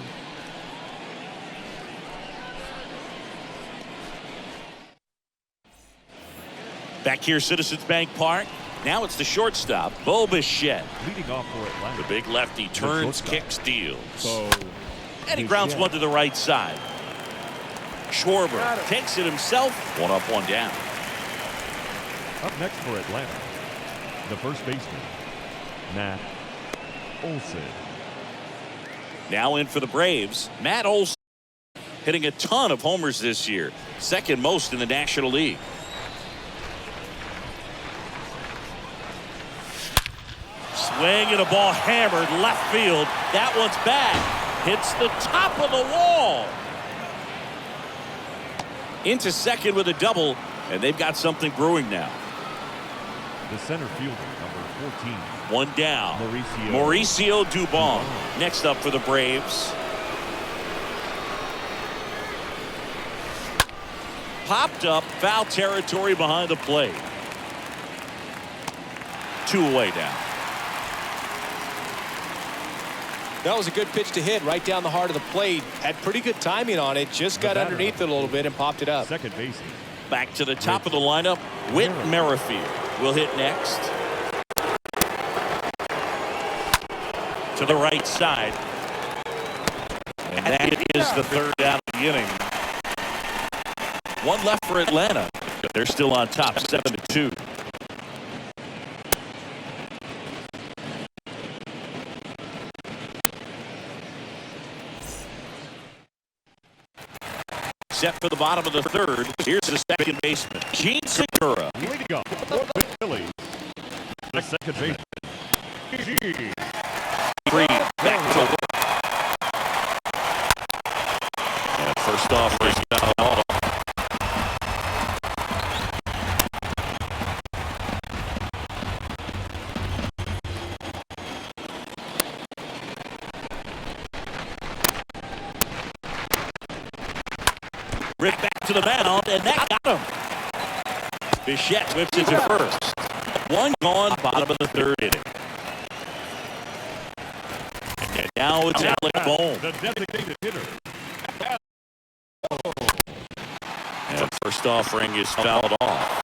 Back here, Citizens Bank Park. Now it's the shortstop, Bo Bichette. Leading off for Atlanta. The big lefty turns, kicks, deals. And he Bichette. grounds one to the right side. Schwarber takes it himself. 1 up, 1 down. Up next for Atlanta, the first baseman, Matt Olson. Now in for the Braves, Matt Olson, hitting a ton of homers this year, second most in the National League. Swing and a ball hammered left field. That one's back. Hits the top of the wall. Into second with a double, and they've got something brewing now. The center fielder, number 14. One down. Mauricio Dubon next up for the Braves. Popped up, foul territory behind the plate. 2 away now. That was a good pitch to hit right down the heart of the plate. Had pretty good timing on it. Just got underneath it a little bit and popped it up. Second baseman. Back to the top of the lineup. Whit Merrifield will hit next. To the right side. And that is the third out of the inning. One left for Atlanta. They're still on top, 7-2. Set for the bottom of the third. Here's the second baseman, Gene Segura. Leading up for the Phillies. The second baseman. Free back to work. And first off, he's got a ball. Ripped back to the mound, and that got him. Bichette whips it to first. One gone, bottom of the third inning. And now it's Alec Bohm. The designated hitter. And first offering is fouled off.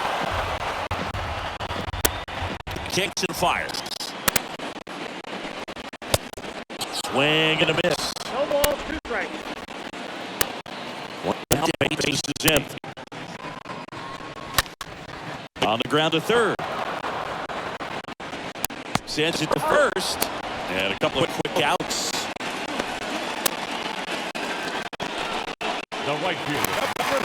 Kicks and fires. Swing and a miss. No balls, 2 strikes. One down, bases is empty. On the ground to third. Sends it to first. And a couple of quick outs. The right fielder.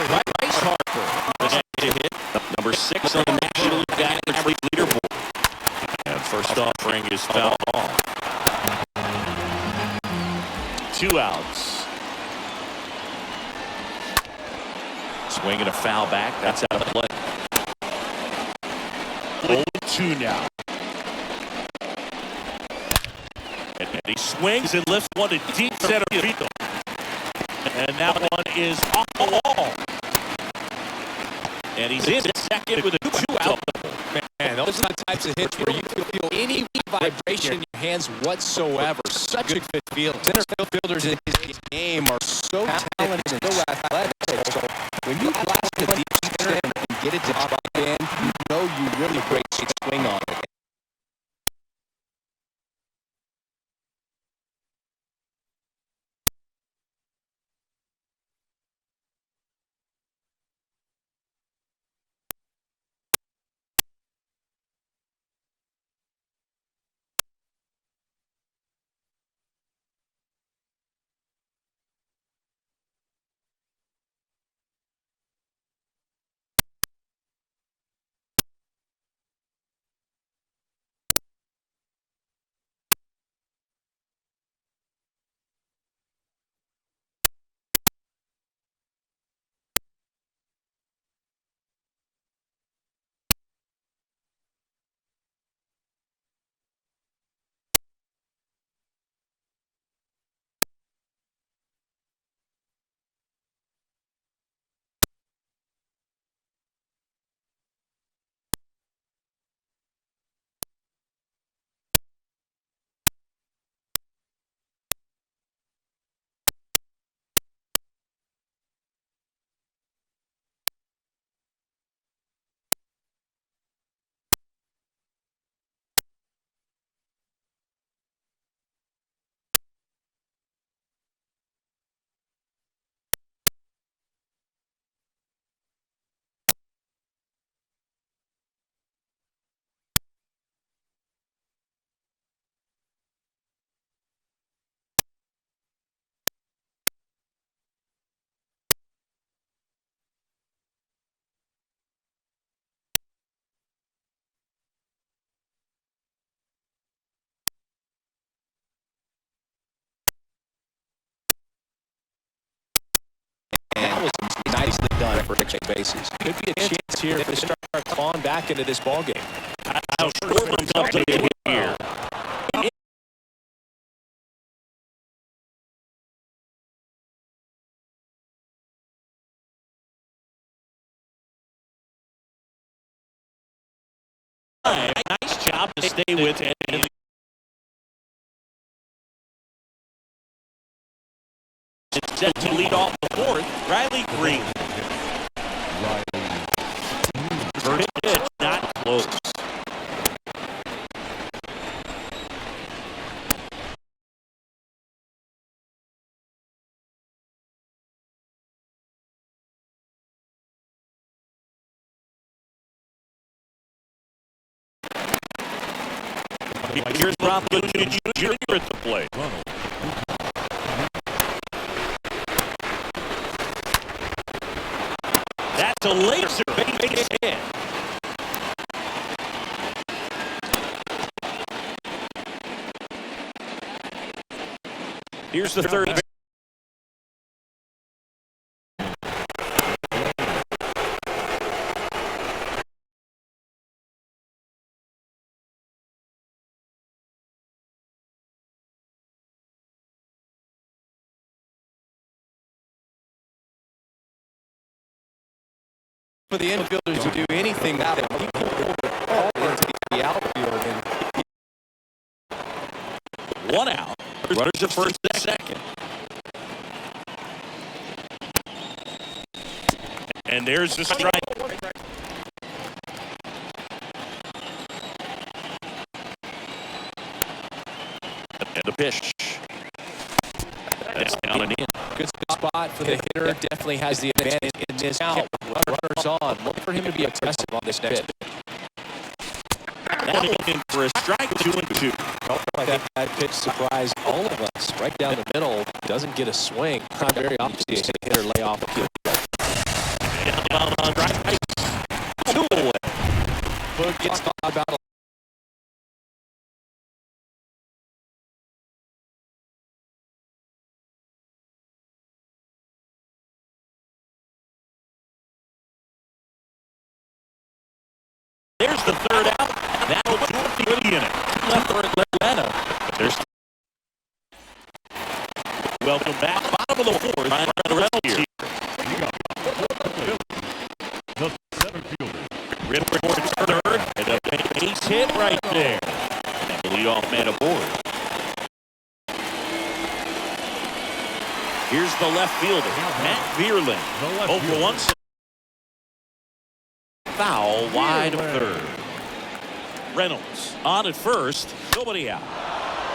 Bryce Harper. The next to hit. Number 6 on the National League average leaderboard. And first offering is fouled off. 2 outs. Swing and a foul back. That's out of play. 0-2 now. And he swings and lifts one to deep center field. And that one is off the wall. And he's in second with a 2-out double. Man, those are the types of hits where you can feel any vibration in your hands whatsoever. Such a good feeling. Center fielders in his game are so talented and so athletic. So when you blast the deep center and get it to drop in, you know you really break a swing on it. That was nicely done for extra bases. Could be a chance here to start falling back into this ball game. How Schwarber's up to hit here. Nice job to stay with it. It's set to lead off the fourth. Riley Green. First pitch, not close. Here's Rob Goodwin Jr. at the plate. That's a laser base hit. Here's the third. For the infielders to do anything now, that he can hold the ball into the outfield. And one out. Runners at first and second. And there's the strike. And the pitch. That's down and in. Good spot for the hitter. Definitely has the advantage in this count. Runners on. Look for him to be aggressive on this pitch. That looking for a strike, 2-2. That pitch surprised all of us. Right down the middle. Doesn't get a swing. Not very often see a hitter lay off a field. Down on strike. 2 away. Boog gets about a There's the third out. That'll do it for the inning. Left for Atlanta. There's welcome back. Bottom of the fourth. Ryan Reynolds here. The seventh fielder. Ripper towards third. And a base hit right there. And the leadoff man aboard. Here's the left fielder, Matt Vierland. 0 for 1. Foul wide of third. Reynolds on at first. Nobody out.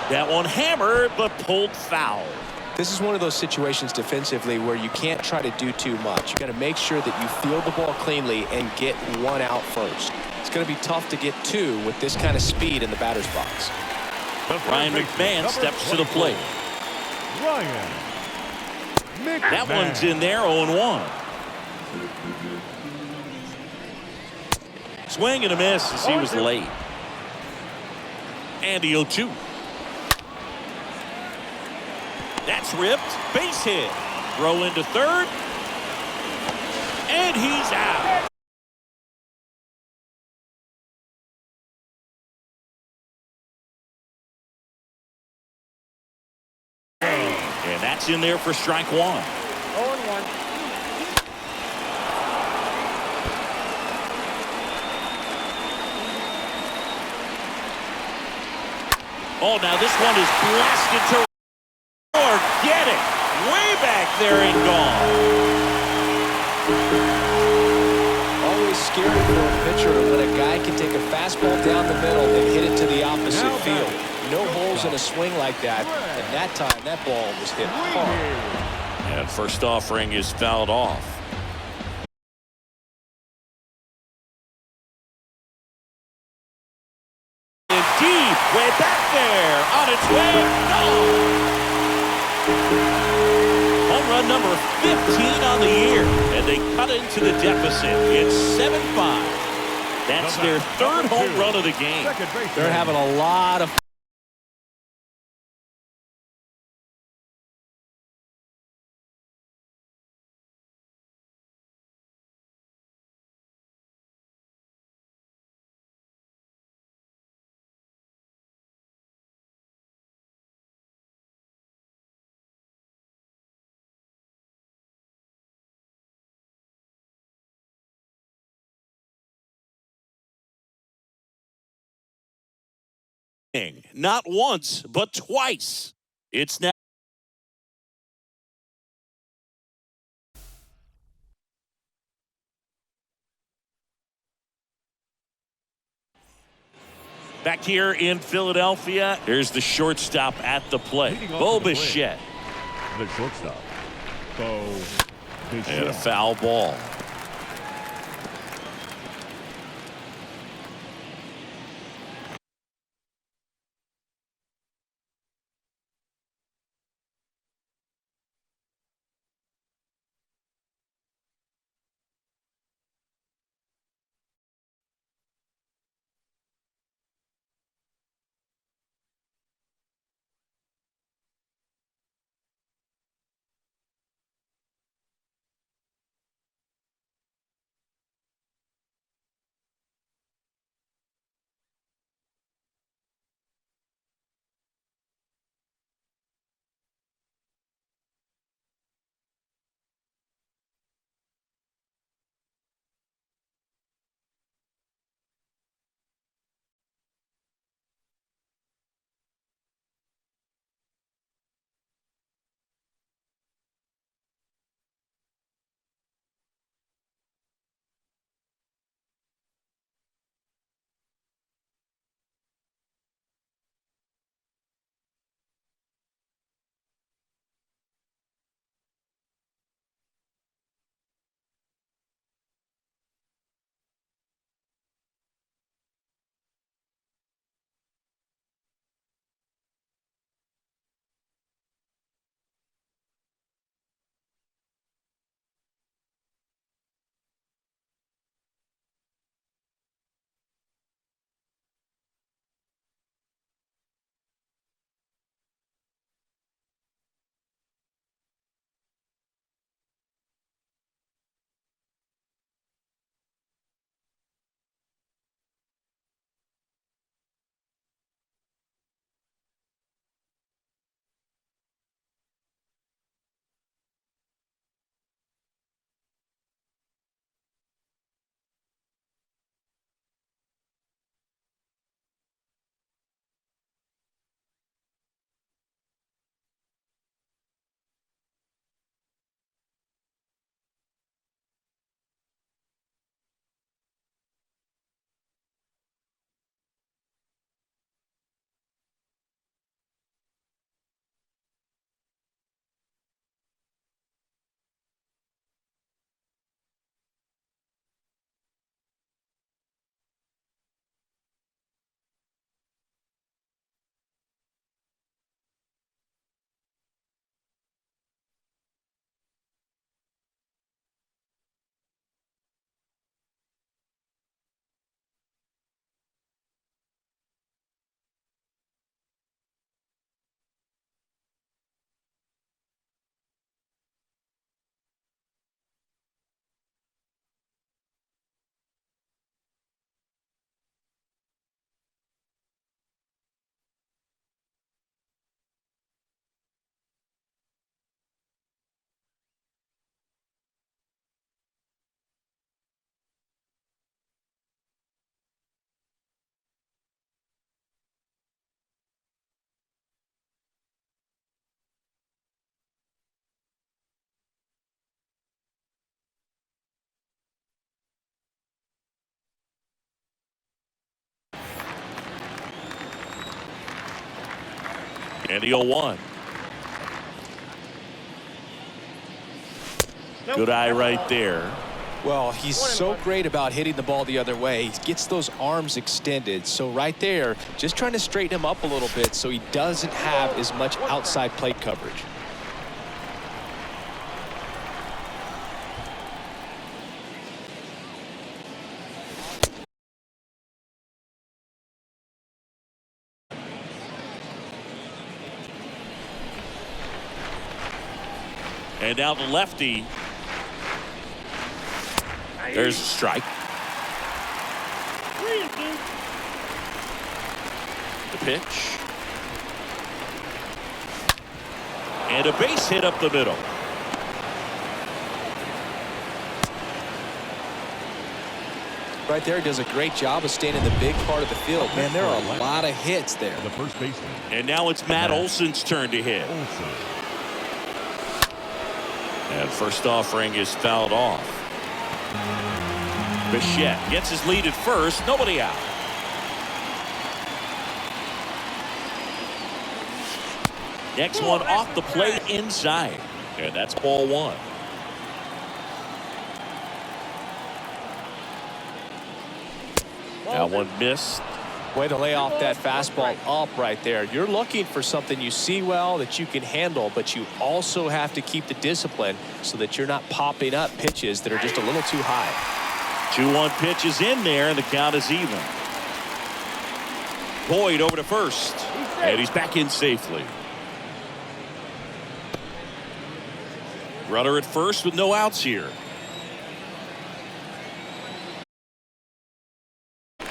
That one hammered but pulled foul. This is one of those situations defensively where you can't try to do too much. You got to make sure that you field the ball cleanly and get one out first. It's going to be tough to get two with this kind of speed in the batter's box. Ryan McMahon steps to the plate. Ryan McMahon. That one's in there, 0-1. Swing and a miss as he was late. And the 0-2. That's ripped. Base hit. Throw into third. And he's out. And that's in there for strike one. 0-1. Oh, now this one is blasted to get it. Way back there and gone. Always scary for a pitcher when a guy can take a fastball down the middle and hit it to the opposite field. No holes in a swing like that. And that time, that ball was hit hard. And first offering is fouled off. Deep, way back there, on its way, no! Home run number 15 on the year, and they cut into the deficit. It's 7-5. That's their third home run of the game. They're having a lot of Not once, but twice. It's now. Back here in Philadelphia, here's the shortstop at the plate, Bo Bichette. The shortstop, Bo Bichette. And a foul ball. And the 0-1. Good eye right there. Well, he's so great about hitting the ball the other way. He gets those arms extended. So right there, just trying to straighten him up a little bit so he doesn't have as much outside plate coverage. And now the lefty. There's a strike. The pitch. And a base hit up the middle. right there. He does a great job of staying in the big part of the field. Man, there are a lot of hits there. The first baseman. And now it's Matt Olson's turn to hit. Olson. And first offering is fouled off. Bichette gets his lead at first. Nobody out. Next one off the plate inside. And that's ball one. That one missed. Way to lay off that fastball up right there. You're looking for something you see well that you can handle, but you also have to keep the discipline so that you're not popping up pitches that are just a little too high. 2-1 pitch is in there, and the count is even. Boyd over to first, and he's back in safely. Runner at first with no outs here.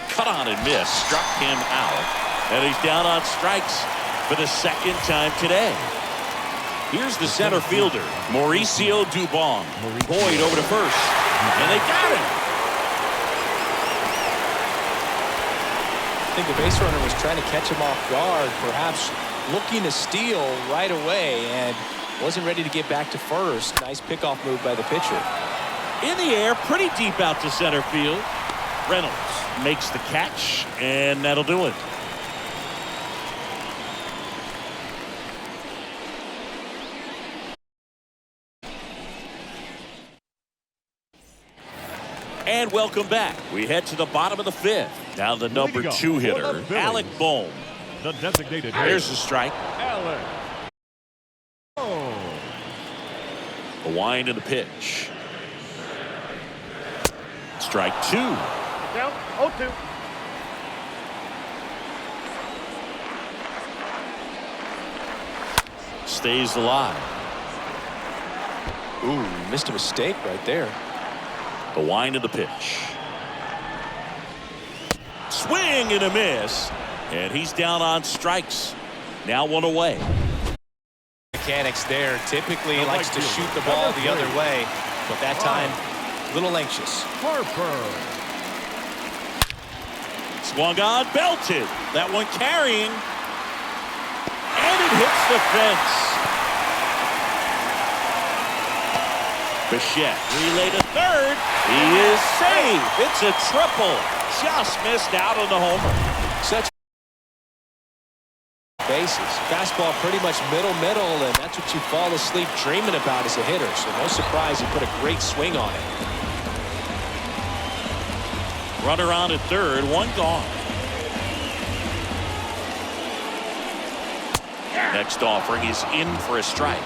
Cut on and missed, struck him out, and he's down on strikes for the second time today. Here's the center fielder, Mauricio Dubon. Boyd over to first, and they got him. I think the base runner was trying to catch him off guard, perhaps looking to steal right away, and wasn't ready to get back to first. Nice pickoff move by the pitcher. In the air, pretty deep out to center field. Reynolds makes the catch, and that'll do it. And welcome back. We head to the bottom of the fifth. Now the number 2 hitter, Alec Bohm. The designated hitter. There's the strike. Alec. Oh. The wind and the pitch. Strike 2. Down, 0-2. Stays alive. Ooh, missed a mistake right there. The wind and the pitch. Swing and a miss. And he's down on strikes. Now one away. Mechanics there. Typically he likes to shoot the ball the other way, but that time a little anxious. Harper. Swung on, belted. That one carrying. And it hits the fence. Bichette relay to third. He is safe. It's a triple. Just missed out on the homer. Such bases. Fastball pretty much middle, and that's what you fall asleep dreaming about as a hitter. So no surprise he put a great swing on it. Runner on at third, one gone. Next offering is in for a strike.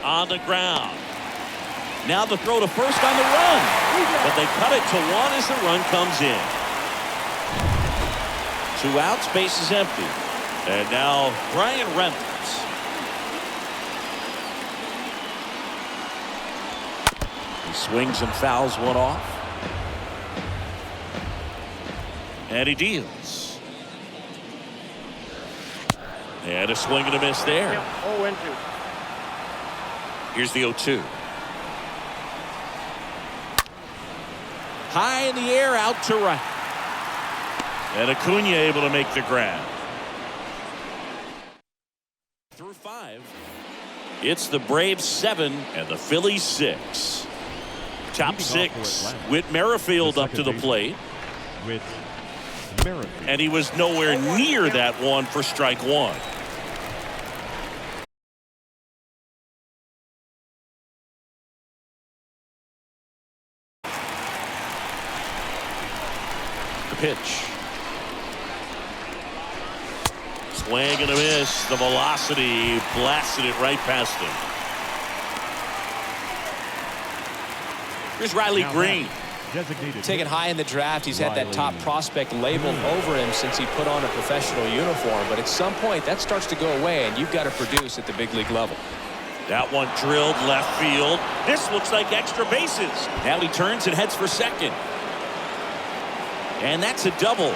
On the ground. Now the throw to first on the run. But they cut it to one as the run comes in. 2 outs, base is empty. And now Brian Reynolds. He swings and fouls one off. And he deals. And a swing and a miss there. 0-2. Here's the 0-2. High in the air, out to right. And Acuna able to make the grab. Through 5. It's the Braves 7 and the Phillies 6. Top 6 with Merrifield up to the plate. With Merrifield. And he was nowhere near that one for strike 1. The pitch. Swing and a miss. The velocity blasted it right past him. Here's Riley Green. Taken high in the draft, he's had that top prospect labeled over him since he put on a professional uniform. But at some point, that starts to go away, and you've got to produce at the big league level. That one drilled left field. This looks like extra bases. Now he turns and heads for second. And that's a double.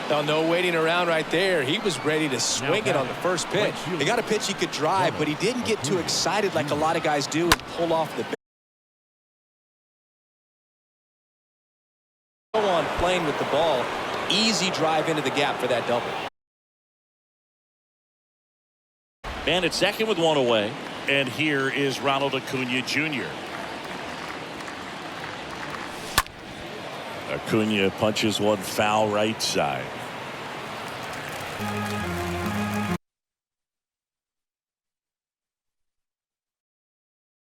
Now, no waiting around right there. He was ready to swing it on the first pitch. He got a pitch he could drive, but he didn't get too excited like a lot of guys do and pull off the go on playing with the ball. Easy drive into the gap for that double. Man at second with one away. And here is Ronald Acuna Jr. Acuna punches one foul right side.